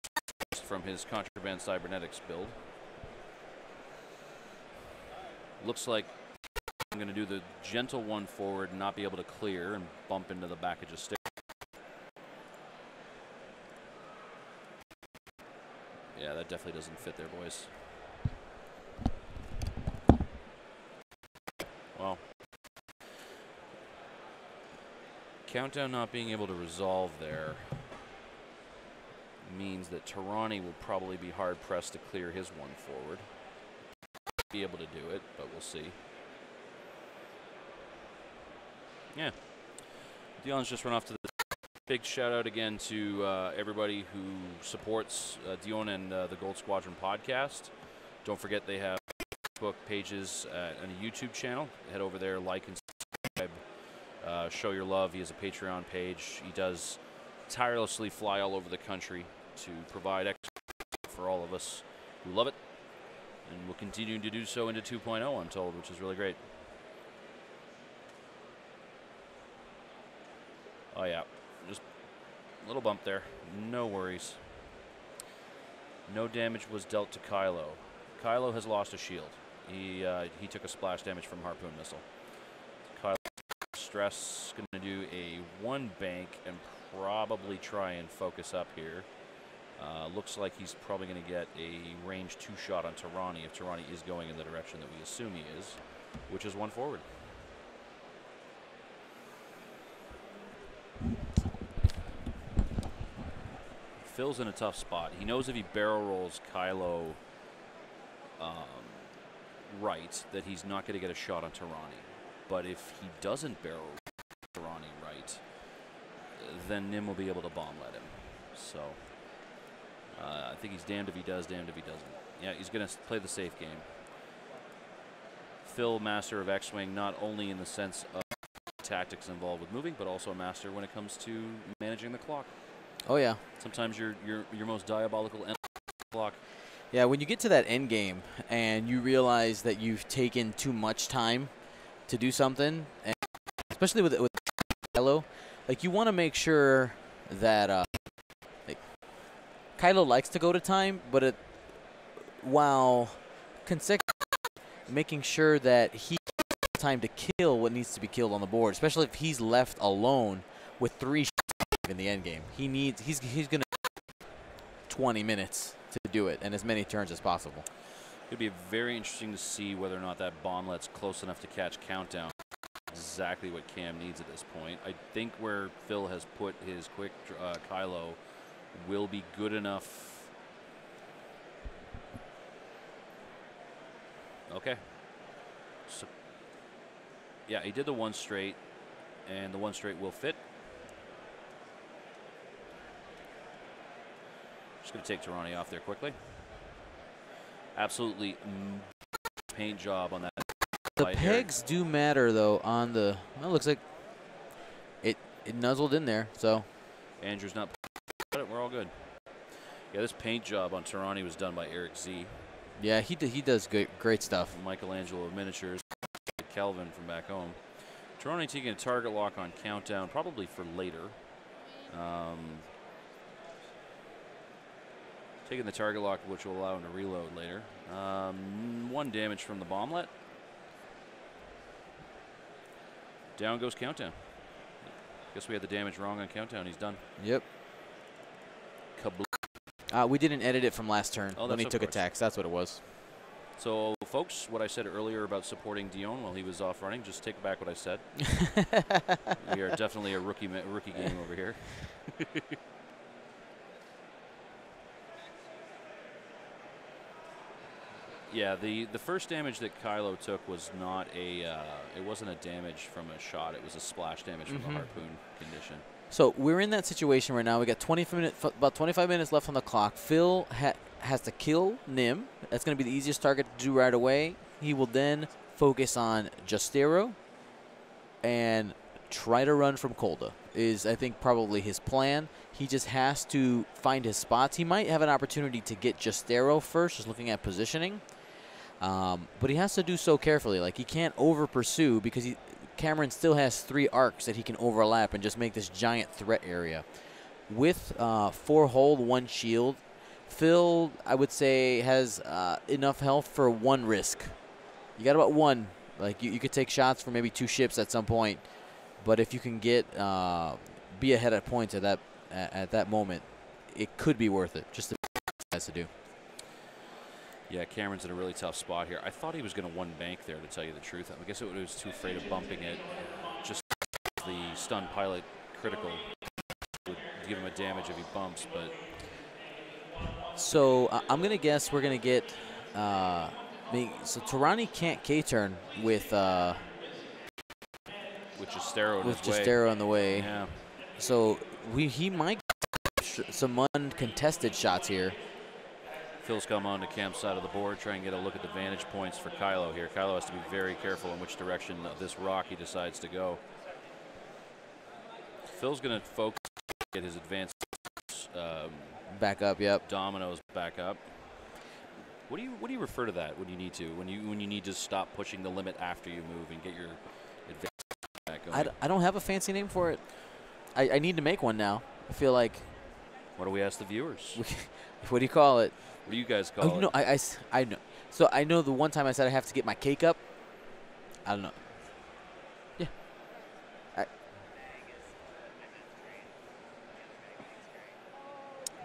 B: from his Contraband Cybernetics build. Looks like I'm going to do the gentle 1 forward and not be able to clear and bump into the back of Justero. Yeah, that definitely doesn't fit there, boys. Well, Countdown not being able to resolve there means that Tarani will probably be hard-pressed to clear his 1 forward. Be able to do it, but we'll see. Yeah. Dion's just run off to the big shout out again to everybody who supports Dion and the Gold Squadron podcast. Don't forget they have Facebook pages and a YouTube channel. Head over there, like and subscribe. Show your love. He has a Patreon page. He does tirelessly fly all over the country to provide extra for all of us who love it. And will continue to do so into 2.0, I'm told, which is really great. Oh, yeah. Just a little bump there. No worries. No damage was dealt to Kylo. Kylo has lost a shield. He took a splash damage from Harpoon Missile. Kylo stress going to do a 1 bank and probably try and focus up here. Looks like he's probably going to get a range 2 shot on Tarani if Tarani is going in the direction that we assume he is, which is 1 forward. Phil's in a tough spot. He knows if he barrel rolls Kylo right, that he's not going to get a shot on Tarani. But if he doesn't barrel Tarani right, then Nim will be able to bomb let him. So I think he's damned if he does, damned if he doesn't. Yeah, he's going to play the safe game. Phil, master of X-Wing, not only in the sense of tactics involved with moving, but also a master when it comes to managing the clock.
A: Oh, yeah.
B: Sometimes your most diabolical end clock.
A: Yeah, when you get to that end game and you realize that you've taken too much time to do something, and especially with Kylo, like you want to make sure that like, Kylo likes to go to time, but while consecutively making sure that he has time to kill what needs to be killed on the board, especially if he's left alone with 3 in the end game. He's going to 20 minutes to do it and as many turns as possible.
B: It'd be very interesting to see whether or not that bomblet's close enough to catch Countdown. Exactly what Cam needs at this point. I think where Phil has put his quick Kylo will be good enough. Okay. So, yeah, he did the 1 straight, and the 1 straight will fit. Just going to take Tarani off there quickly. Absolutely paint job on that.
A: The pegs do matter, though, on the... Well, it looks like it nuzzled in there, so...
B: Andrew's not... We're all good. Yeah, this paint job on Tarani was done by Eric Z.
A: Yeah, he does great stuff.
B: Michelangelo of Miniatures. Kelvin from back home. Tarani taking a target lock on Countdown, probably for later. Taking the target lock, which will allow him to reload later. 1 damage from the bomblet. Down goes Countdown. Guess we had the damage wrong on Countdown. He's done.
A: Yep.
B: Kaboom.
A: We didn't edit it from last turn when he took
B: course.
A: attacks. That's what it was.
B: So, folks, what I said earlier about supporting Dion while he was off running, just take back what I said. We are definitely a rookie game over here. Yeah, the first damage that Kylo took was not a it wasn't a damage from a shot. It was a splash damage from the harpoon condition.
A: So we're in that situation right now. We got about 25 minutes left on the clock. Phil has to kill Nim. That's going to be the easiest target to do right away. He will then focus on Justero and try to run from Kolda. Is I think probably his plan. He just has to find his spots. He might have an opportunity to get Justero first, just looking at positioning. But he has to do so carefully. Like, he can't over-pursue because Cameron still has 3 arcs that he can overlap and just make this giant threat area. With 4 hold, 1 shield, Phil, I would say, has enough health for 1 risk. You got about 1. Like, you could take shots for maybe 2 ships at some point. But if you can get be ahead at points at that moment, it could be worth it. Just has to do.
B: Yeah, Cameron's in a really tough spot here. I thought he was going to 1 bank there, to tell you the truth. I guess it was too afraid of bumping it. Just the stun pilot critical would give him a damage if he bumps, but...
A: So I'm going to guess we're going to get... so Tarani can't K-turn with Justero in the way.
B: Yeah.
A: So he might get some uncontested shots here.
B: Phil's come on to Cam's side of the board, try and get a look at the vantage points for Kylo here. Kylo has to be very careful in which direction of this rock he decides to go. Phil's going to focus at his advanced
A: back up. Yep.
B: Dominoes back up. What do you refer to that when you need to? When you need to stop pushing the limit after you move and get your advantage back going?
A: I don't have a fancy name for it. I need to make one now. I feel like.
B: What do we ask the viewers?
A: What do you call it?
B: What do you guys call it?
A: No, I know. So I know the one time I said I have to get my cake up. I don't know. Yeah.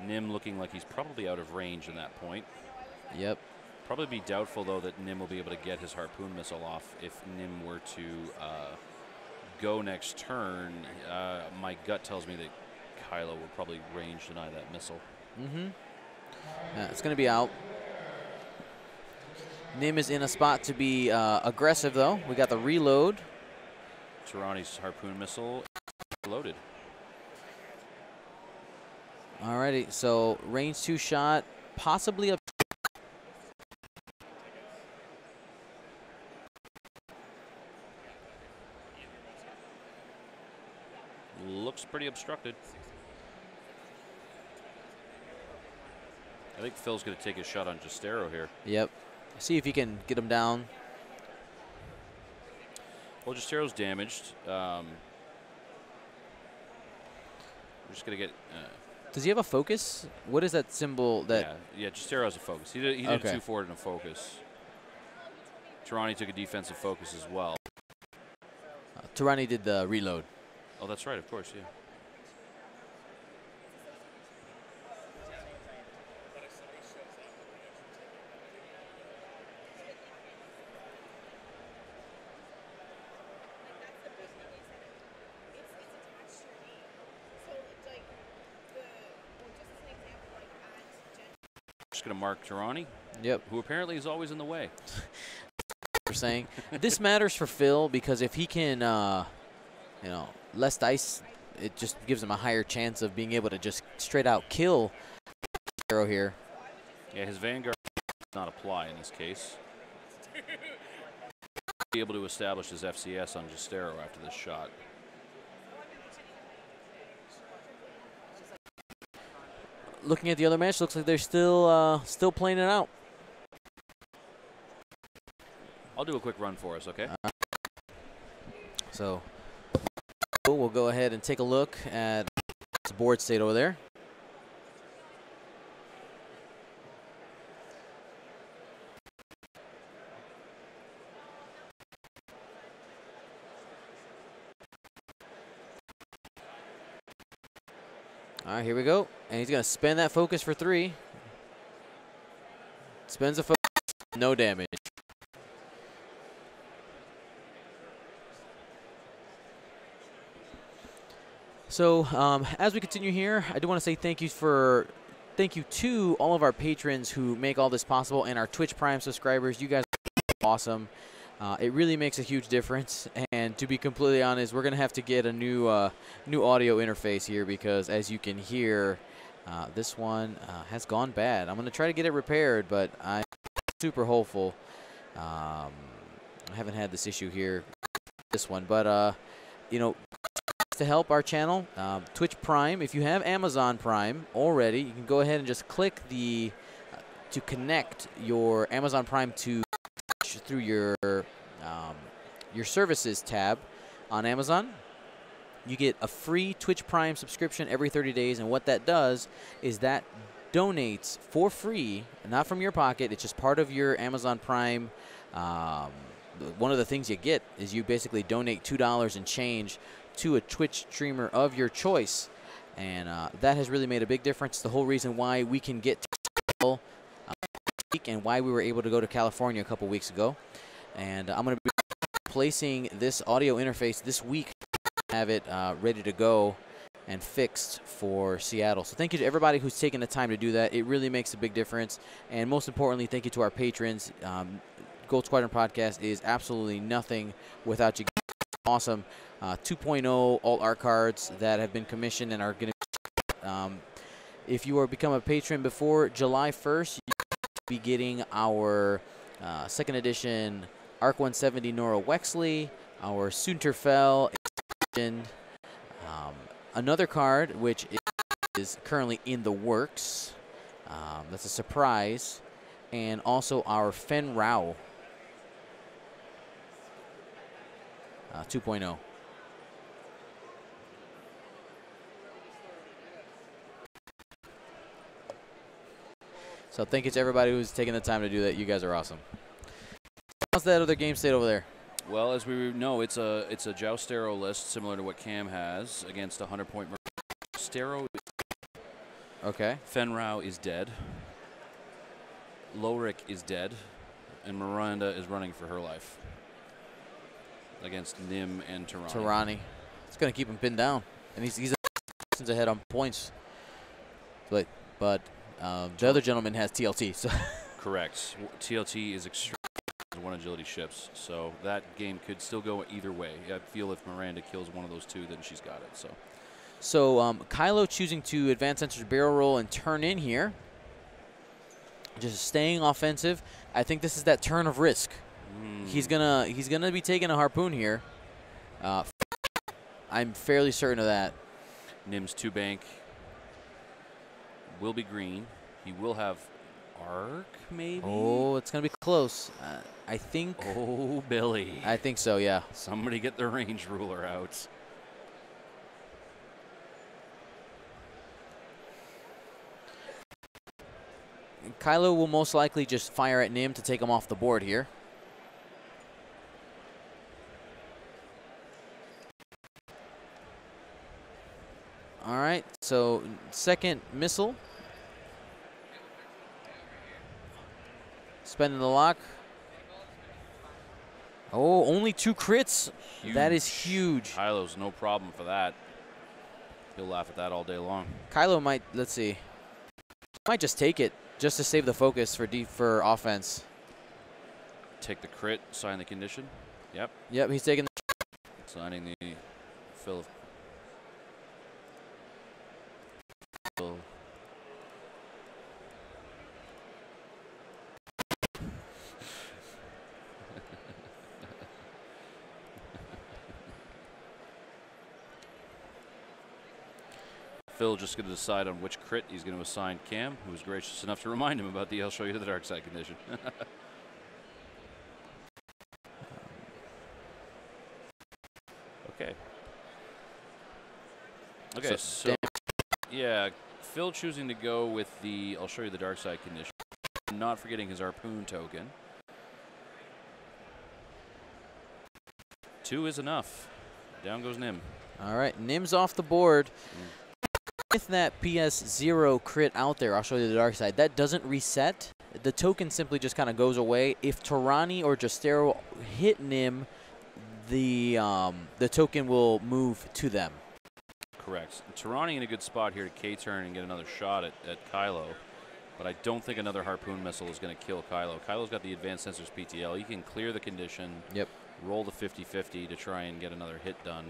B: Nim looking like he's probably out of range in that point.
A: Yep.
B: Probably be doubtful, though, that Nim will be able to get his harpoon missile off if Nim were to go next turn. My gut tells me that Kylo will probably range deny that missile.
A: Mm-hmm. Yeah, it's going to be out. Nim is in a spot to be aggressive, though. We got the reload.
B: Tirani's harpoon missile loaded.
A: Alrighty, so range 2 shot, possibly a.
B: Looks pretty obstructed. I think Phil's going to take a shot on Justero here.
A: Yep. See if he can get him down.
B: Well, Justero's damaged. We're just going to get.
A: Does he have a focus? What is that symbol that?
B: Yeah, Justero has a focus. He did
A: Okay.
B: 2 forward and a focus. Tirani took a defensive focus as well.
A: Tirani did the reload.
B: Oh, that's right, of course, yeah. Just going to mark Tirani.
A: Yep.
B: Who apparently is always in the way.
A: We're saying this matters for Phil because if he can, less dice, it just gives him a higher chance of being able to just straight out kill Arrow here.
B: Yeah, his Vanguard does not apply in this case. Be able to establish his FCS on Justero after this shot.
A: Looking at the other match, looks like they're still playing it out.
B: I'll do a quick run for us, okay?
A: So we'll go ahead and take a look at the board state over there. All right, here we go. And he's going to spend that focus for 3. Spends the focus, no damage. So as we continue here, I do want to say thank you to all of our patrons who make all this possible and our Twitch Prime subscribers. You guys are awesome. It really makes a huge difference. And to be completely honest, we're going to have to get a new audio interface here because, as you can hear, this one has gone bad. I'm going to try to get it repaired, but I'm super hopeful. I haven't had this issue here, this one, but to help our channel, Twitch Prime. If you have Amazon Prime already, you can go ahead and just click the to connect your Amazon Prime to through your services tab on Amazon. You get a free Twitch Prime subscription every 30 days, and what that does is that donates for free, not from your pocket. It's just part of your Amazon Prime. One of the things you get is you basically donate $2 and change to a Twitch streamer of your choice, and that has really made a big difference. The whole reason why we can get to and why we were able to go to California a couple weeks ago. And I'm going to be placing this audio interface this week, have it ready to go and fixed for Seattle. So thank you to everybody who's taken the time to do that. It really makes a big difference. And most importantly, thank you to our patrons. Gold Squadron Podcast is absolutely nothing without you. Awesome 2.0 alt art cards that have been commissioned and are going to if you are become a patron before July 1st, you'll be getting our second edition Arc 170 Nora Wexley, our Sunterfell, another card which is is currently in the works. That's a surprise. And also our Fen Rao 2.0. So thank you to everybody who's taking the time to do that. You guys are awesome. How's that other game state over there?
B: Well, as we know, it's a Joustero list similar to what Cam has against a 100-point. Joustero.
A: Okay.
B: Fen Rao is dead. Lorik is dead, and Miranda is running for her life against Nim and Tirani.
A: Tirani. It's going to keep him pinned down, and he's ahead on points. But the other gentleman has TLT. So
B: correct. TLT is extremely one agility ships, so that game could still go either way. I feel if Miranda kills one of those two, then she's got it. So
A: Kylo choosing to advance Sensors barrel roll and turn in here. Just staying offensive. I think this is that turn of risk. He's gonna be taking a harpoon here. I'm fairly certain of that.
B: Nim's 2-bank will be green. He will have arc, maybe?
A: Oh, it's gonna be close. I think.
B: Oh, Billy.
A: I think so, yeah.
B: Somebody get the range ruler out.
A: Kylo will most likely just fire at Nim to take him off the board here. All right, so second missile. Spending the lock. Oh, only 2 crits.
B: Huge.
A: That is huge.
B: Kylo's no problem for that. He'll laugh at that all day long.
A: Kylo might, let's see, might just take it just to save the focus for offense.
B: Take the crit, sign the condition. Yep.
A: Yep, he's taking the
B: signing the fill. Phil just going to decide on which crit he's going to assign Cam, who was gracious enough to remind him about the I'll show you the dark side condition. Okay. Okay, so yeah, Phil choosing to go with the I'll show you the dark side condition, not forgetting his harpoon token. 2 is enough. Down goes Nim.
A: All right, Nim's off the board. With that PS0 crit out there, I'll show you the dark side. That doesn't reset. The token simply just kind of goes away. If Tirani or Joustero hit Nim, the token will move to them.
B: Correct. Tirani in a good spot here to K-turn and get another shot at Kylo. But I don't think another harpoon missile is going to kill Kylo. Kylo's got the advanced sensors PTL. He can clear the condition, roll the 50-50 to try and get another hit done.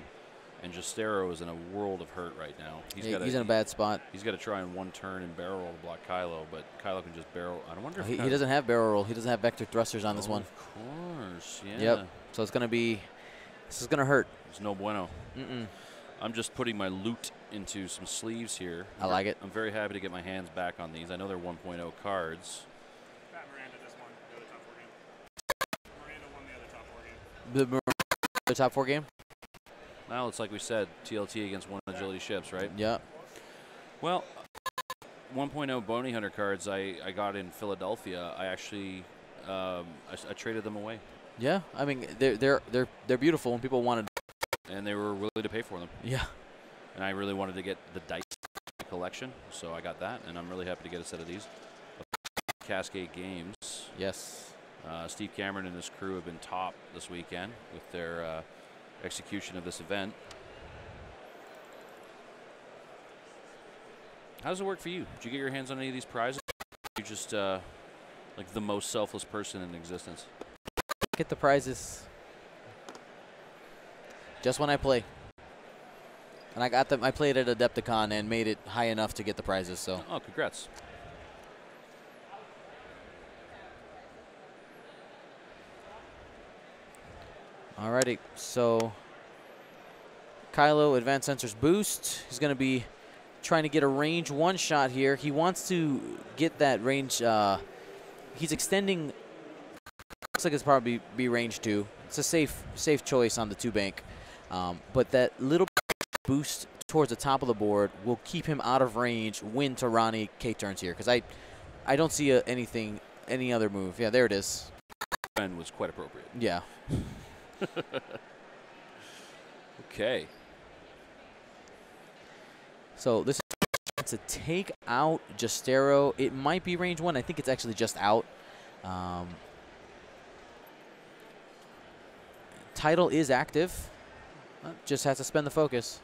B: And Joustero is in a world of hurt right now.
A: He's in a bad spot.
B: He's got to try in one turn and barrel roll to block Kylo, but Kylo can just barrel. I wonder if
A: he doesn't have barrel roll. He doesn't have vector thrusters on this one.
B: Of course, yeah.
A: Yep. So it's gonna be. This is gonna hurt.
B: It's no bueno. I'm just putting my loot into some sleeves here.
A: I like it.
B: I'm very happy to get my hands back on these. I know they're 1.0 cards.
C: Miranda just won the other top 4 game. Miranda won the other top 4 game.
A: The top 4 game?
B: Well, it's like we said, TLT against one agility ships, right?
A: Yeah.
B: Well, 1.0 bounty hunter cards I got in Philadelphia. I actually I traded them away.
A: Yeah, I mean they're beautiful and people wanted.
B: And they were willing to pay for them.
A: Yeah.
B: And I really wanted to get the dice collection, so I got that, and I'm really happy to get a set of these. Cascade Games.
A: Yes.
B: Steve Cameron and his crew have been top this weekend with their execution of this event. How does it work for you? Did you get your hands on any of these prizes? You're just like the most selfless person in existence.
A: Get the prizes just when I play. And I got them. I played at Adepticon and made it high enough to get the prizes. So.
B: Oh, congrats.
A: Alrighty, so Kylo advanced sensors boost. He's going to be trying to get a range 1 shot here. He wants to get that range. He's extending. Looks like it's probably be range 2. It's a safe choice on the 2-bank. But that little boost towards the top of the board will keep him out of range when Tarani K-turns here. Because I don't see any other move. Yeah, there it is.
B: And was quite appropriate.
A: Yeah.
B: Okay.
A: So this is to take out Justero. It might be range 1. I think it's actually just out. Title is active. Just has to spend the focus.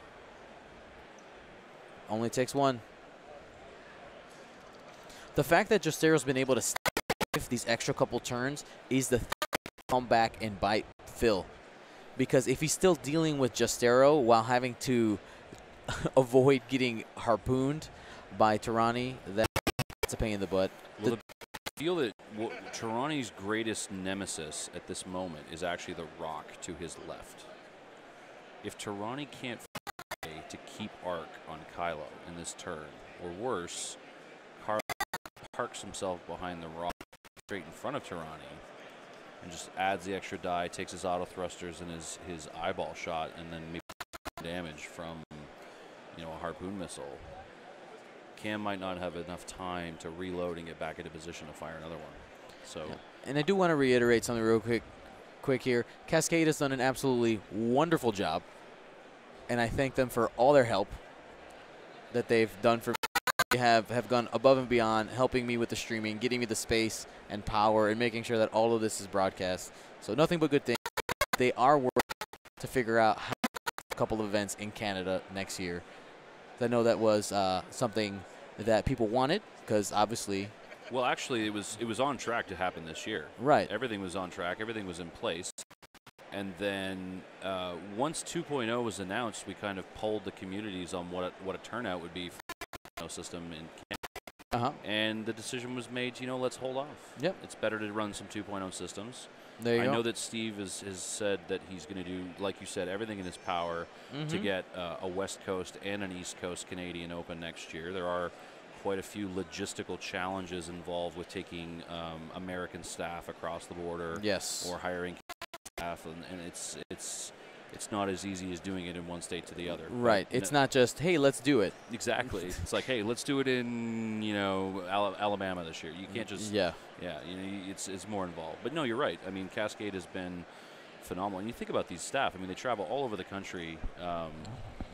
A: Only takes 1. The fact that Justero's been able to stiff these extra couple turns is the come back and bite Phil. Because if he's still dealing with Justero while having to avoid getting harpooned by Tarani, that's a pain in the butt.
B: Well, I feel that Tarani's greatest nemesis at this moment is actually the rock to his left. If Tarani can't find a way to keep arc on Kylo in this turn, or worse, Kylo parks himself behind the rock straight in front of Tarani and just adds the extra die, takes his auto thrusters and his eyeball shot, and then maybe damage from, you know, a harpoon missile. Cam might not have enough time to reload and get back into position to fire another one. So,
A: yeah. And I do want to reiterate something real quick here. Cascade has done an absolutely wonderful job, and I thank them for all their help that they've done for me. They have gone above and beyond, helping me with the streaming, getting me the space and power, and making sure that all of this is broadcast. So nothing but good things. They are working to figure out how to do a couple of events in Canada next year. I know that was something that people wanted, because obviously.
B: Well, actually, it was on track to happen this year.
A: Right.
B: Everything was on track. Everything was in place. And then once 2.0 was announced, we kind of polled the communities on what a turnout would be for the system in Canada. And the decision was made, you know, let's hold off.
A: Yep.
B: It's better to run some 2.0 systems.
A: There you go.
B: I know that Steve has said that he's going to do, like you said, everything in his power to get a West Coast and an East Coast Canadian Open next year. There are quite a few logistical challenges involved with taking American staff across the border.
A: Yes.
B: Or hiring staff, and it's not as easy as doing it in one state to the other.
A: Right. It's not just, hey, let's do it.
B: Exactly. It's like, hey, let's do it in, you know, Alabama this year. You can't just.
A: Yeah.
B: Yeah. You know, it's more involved. But no, you're right. I mean, Cascade has been phenomenal. And you think about these staff. I mean, they travel all over the country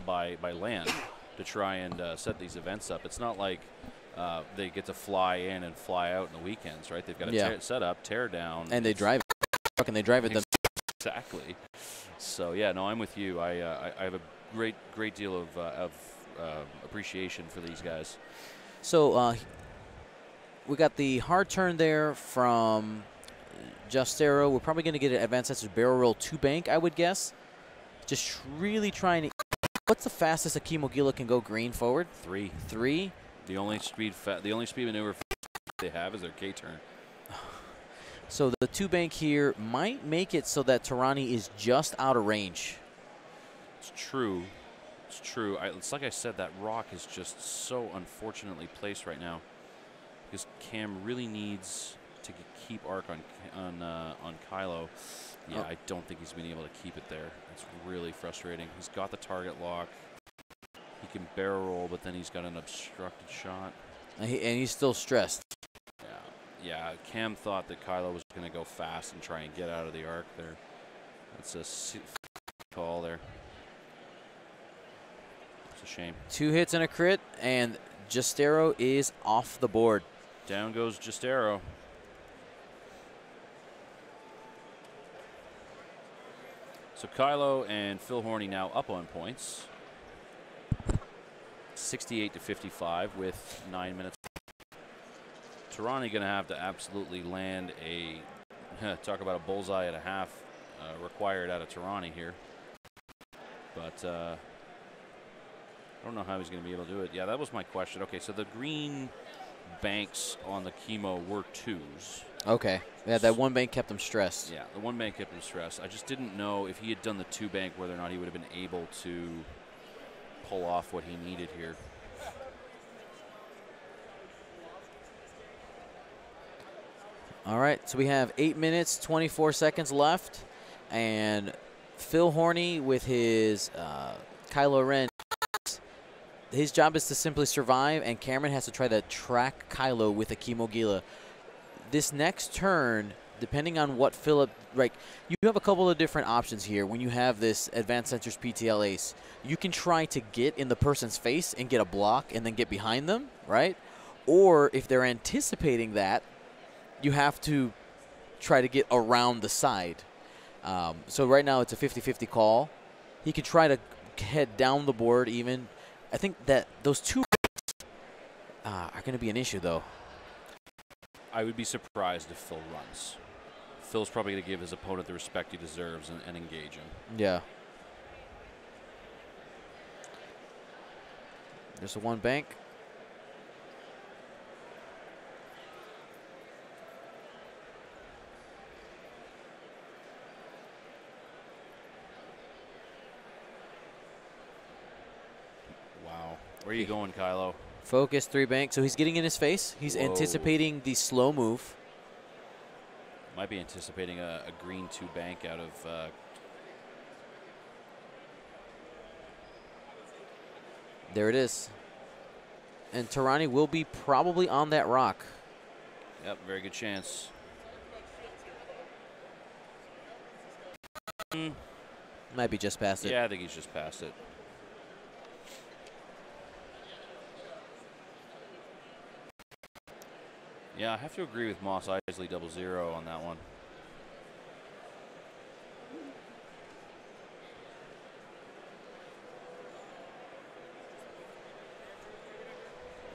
B: by land to try and set these events up. It's not like they get to fly in and fly out in the weekends, right? They've got to set up, tear down,
A: and they drive it. And they drive it.
B: Exactly. So yeah, no, I'm with you. I have a great deal of appreciation for these guys.
A: So we got the hard turn there from Justero. We're probably going to get an advanced sensor barrel roll 2-bank, I would guess. Just really trying to. What's the fastest a Mogila can go green forward?
B: 3.
A: 3.
B: The only speed maneuver they have is their K turn.
A: So the 2-bank here might make it so that Tarani is just out of range.
B: It's true. It's true. It's like I said, that rock is just so unfortunately placed right now, because Cam really needs to keep arc on Kylo. Yeah, I don't think he's been able to keep it there. It's really frustrating. He's got the target lock. He can barrel roll, but then he's got an obstructed shot.
A: And he's still stressed.
B: Yeah, Cam thought that Kylo was going to go fast and try and get out of the arc there. That's a call there. It's a shame.
A: 2 hits and a crit, and Justero is off the board.
B: Down goes Justero. So Kylo and Phil Horny now up on points. 68-55 with 9 minutes. Tarani going to have to absolutely land a, talk about a bullseye and a half required out of Tarani here. But I don't know how he's going to be able to do it. Yeah, that was my question. Okay, so the green banks on the chemo were 2s.
A: Okay. Yeah, that 1-bank kept him stressed.
B: Yeah, the 1-bank kept him stressed. I just didn't know if he had done the 2-bank whether or not he would have been able to pull off what he needed here.
A: All right, so we have 8 minutes, 24 seconds left, and Phil Horny with his Kylo Ren. His job is to simply survive, and Cameron has to try to track Kylo with a Kimogila. This next turn, depending on what Philip, like, you have a couple of different options here when you have this Advanced Sensors PTL Ace. You can try to get in the person's face and get a block and then get behind them, right? Or if they're anticipating that, you have to try to get around the side. So right now it's a 50-50 call. He could try to head down the board even. I think that those two are going to be an issue, though.
B: I would be surprised if Phil runs. Phil's probably going to give his opponent the respect he deserves and engage him.
A: Yeah. There's a one bank.
B: Wow. Where are you going, Kylo?
A: Focus, 3 bank. So he's getting in his face. He's anticipating the slow move.
B: Might be anticipating a green 2 bank out of...
A: There it is. And Tirani will be probably on that rock.
B: Yep, very good chance.
A: Might be just past it.
B: Yeah, I think he's just past it. Yeah, I have to agree with Moss Isley 00 on that one.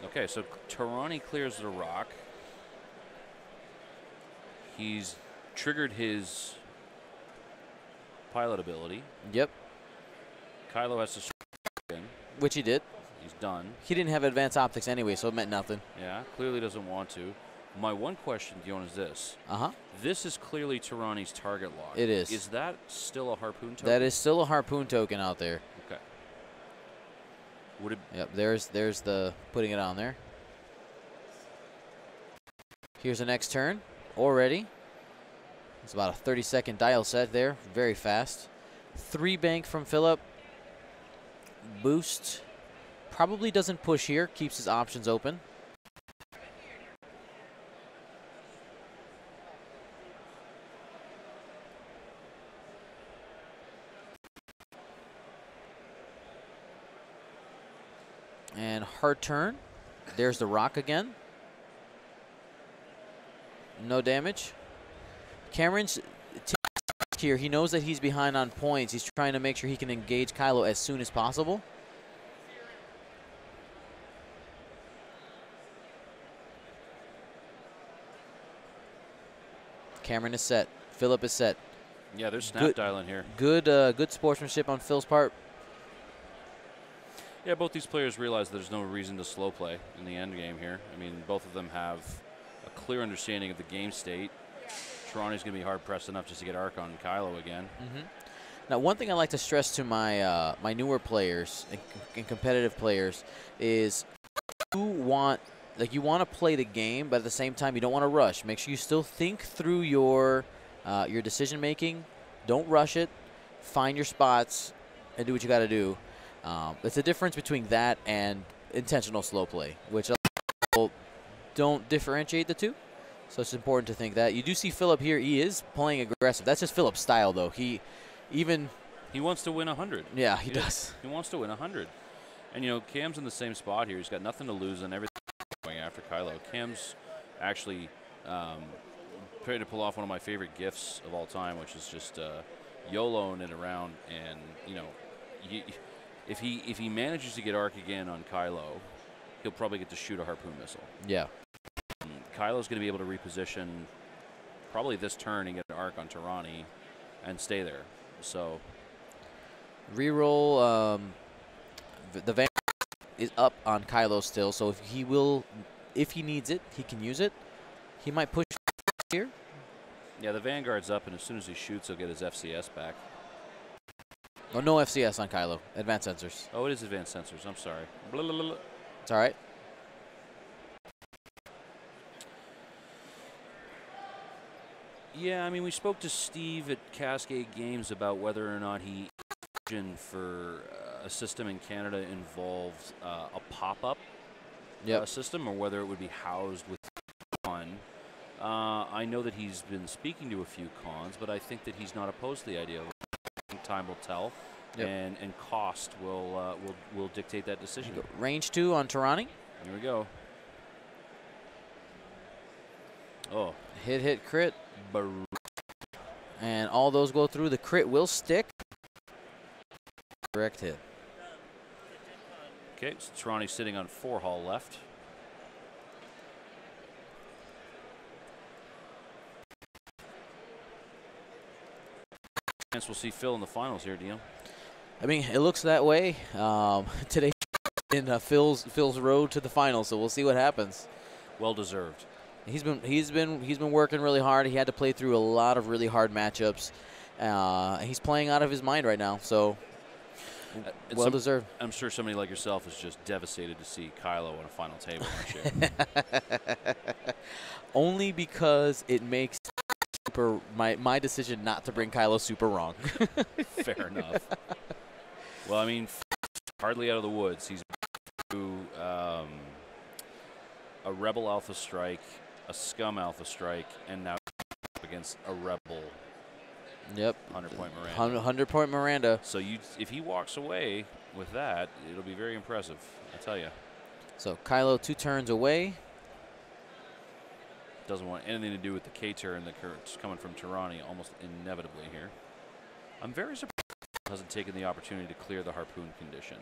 B: Okay, so Tirani clears the rock. He's triggered his pilot ability.
A: Yep.
B: Kylo has to swing in.
A: Which he did.
B: He's done.
A: He didn't have advanced optics anyway, so it meant nothing.
B: Yeah, clearly doesn't want to. My one question, Dion, is this.
A: Uh-huh.
B: This is clearly Tirani's target lock.
A: It is.
B: Is that still a harpoon token?
A: That is still a harpoon token out there.
B: Okay. Would it?
A: Yep, there's the putting it on there. Here's the next turn already. It's about a 30-second dial set there. Very fast. 3 bank from Philip. Boost. Probably doesn't push here. Keeps his options open. And hard turn. There's the rock again. No damage. Cameron's here. He knows that he's behind on points. He's trying to make sure he can engage Kylo as soon as possible. Cameron is set. Philip is set.
B: Yeah, there's snap dialing here.
A: Good sportsmanship on Phil's part.
B: Yeah, both these players realize there's no reason to slow play in the end game here. I mean, both of them have a clear understanding of the game state. Tirani's going to be hard-pressed enough just to get arc on Kylo again.
A: Now, one thing I like to stress to my my newer players and competitive players is you want to play the game, but at the same time you don't want to rush. Make sure you still think through your decision making. Don't rush it. Find your spots and do what you got to do. It's a difference between that and intentional slow play, which people don't differentiate the two. So it's important to think that. You do see Philip here. He is playing aggressive. That's just Philip's style, though. He
B: wants to win 100.
A: Yeah, he does.
B: He wants to win 100. And, you know, Cam's in the same spot here. He's got nothing to lose and everything going after Kylo. Cam's actually trying to pull off one of my favorite gifts of all time, which is just YOLOing it around. And, you know, if he manages to get arc again on Kylo, he'll probably get to shoot a harpoon missile.
A: Yeah.
B: Kylo's going to be able to reposition probably this turn and get an arc on Tirani and stay there. So
A: reroll. The Vanguard is up on Kylo still, so if he needs it, he can use it. He might push here.
B: Yeah, the Vanguard's up, and as soon as he shoots, he'll get his FCS back.
A: Oh, no FCS on Kylo. Advanced sensors.
B: Oh, it is advanced sensors. I'm sorry. Blah, blah, blah.
A: It's all right.
B: Yeah, I mean, we spoke to Steve at Cascade Games about whether or not he envisioned for a system in Canada involved a pop-up system, or whether it would be housed with one. I know that he's been speaking to a few cons, but I think that he's not opposed to the idea of time will tell, and cost will dictate that decision.
A: Range 2 on Tarani.
B: Here we go. Oh.
A: Hit, crit. And all those go through. The crit will stick. Correct hit.
B: Okay, so Tarani's sitting on 4 hull left. We'll see Phil in the finals here, Dion.
A: I mean, it looks that way. Today in Phil's road to the finals, so we'll see what happens.
B: Well deserved.
A: He's been working really hard. He had to play through a lot of really hard matchups. He's playing out of his mind right now, so well deserved.
B: I'm sure somebody like yourself is just devastated to see Kylo on a final table, aren't you?
A: Only because it makes my decision not to bring Kylo super wrong.
B: Fair enough. Well, I mean, hardly out of the woods. He's through a Rebel Alpha Strike, a Scum Alpha Strike, and now up against a Rebel.
A: Yep.
B: 100-point Miranda.
A: 100-point Miranda.
B: So if he walks away with that, it'll be very impressive, I tell you.
A: So Kylo 2 turns away.
B: Doesn't want anything to do with the K-turn that's coming from Tarani almost inevitably here. I'm very surprised he hasn't taken the opportunity to clear the harpoon condition.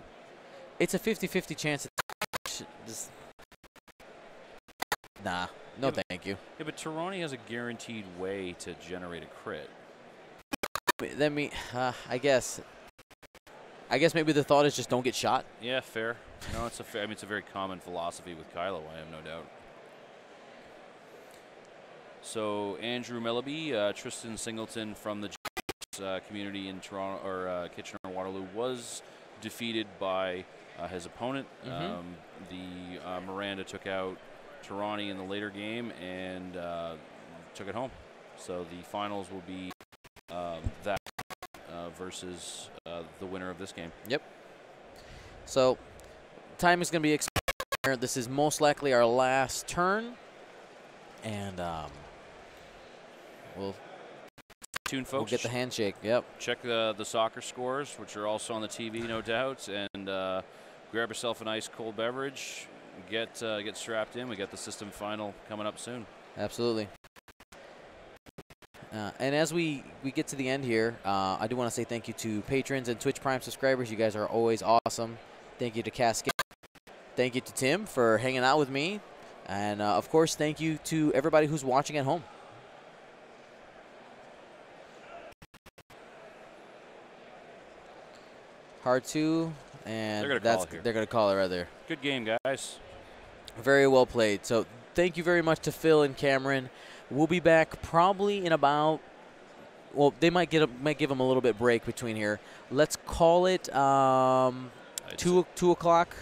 A: It's a 50-50 chance. Just nah, no thank you.
B: Yeah, but Tarani has a guaranteed way to generate a crit.
A: I guess maybe the thought is just don't get shot.
B: Yeah, fair. No, it's a fair. I mean, it's a very common philosophy with Kylo, I have no doubt. So Andrew Mellaby, Tristan Singleton from the community in Toronto or Kitchener-Waterloo was defeated by his opponent. The Miranda took out Tarani in the later game and took it home. So the finals will be that versus the winner of this game.
A: Yep. So time is going to be expired. This is most likely our last turn, and we'll
B: tune, folks.
A: We'll get the handshake. Yep.
B: Check the soccer scores, which are also on the TV, no doubt, and grab yourself a nice cold beverage. Get strapped in. We got the system final coming up soon.
A: Absolutely. And as we get to the end here, I do want to say thank you to patrons and Twitch Prime subscribers. You guys are always awesome. Thank you to Cascade. Thank you to Tim for hanging out with me. And, of course, thank you to everybody who's watching at home. Hard 2, and they're going to call it right there.
B: Good game, guys.
A: Very well played. So thank you very much to Phil and Cameron. We'll be back probably in about, well, they might give them a little bit break between here. Let's call it 2 o'clock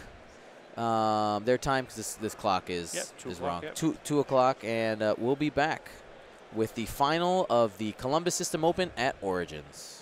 A: their time, because this clock is wrong.
B: Yep.
A: 2 o'clock, and we'll be back with the final of the Columbus System Open at Origins.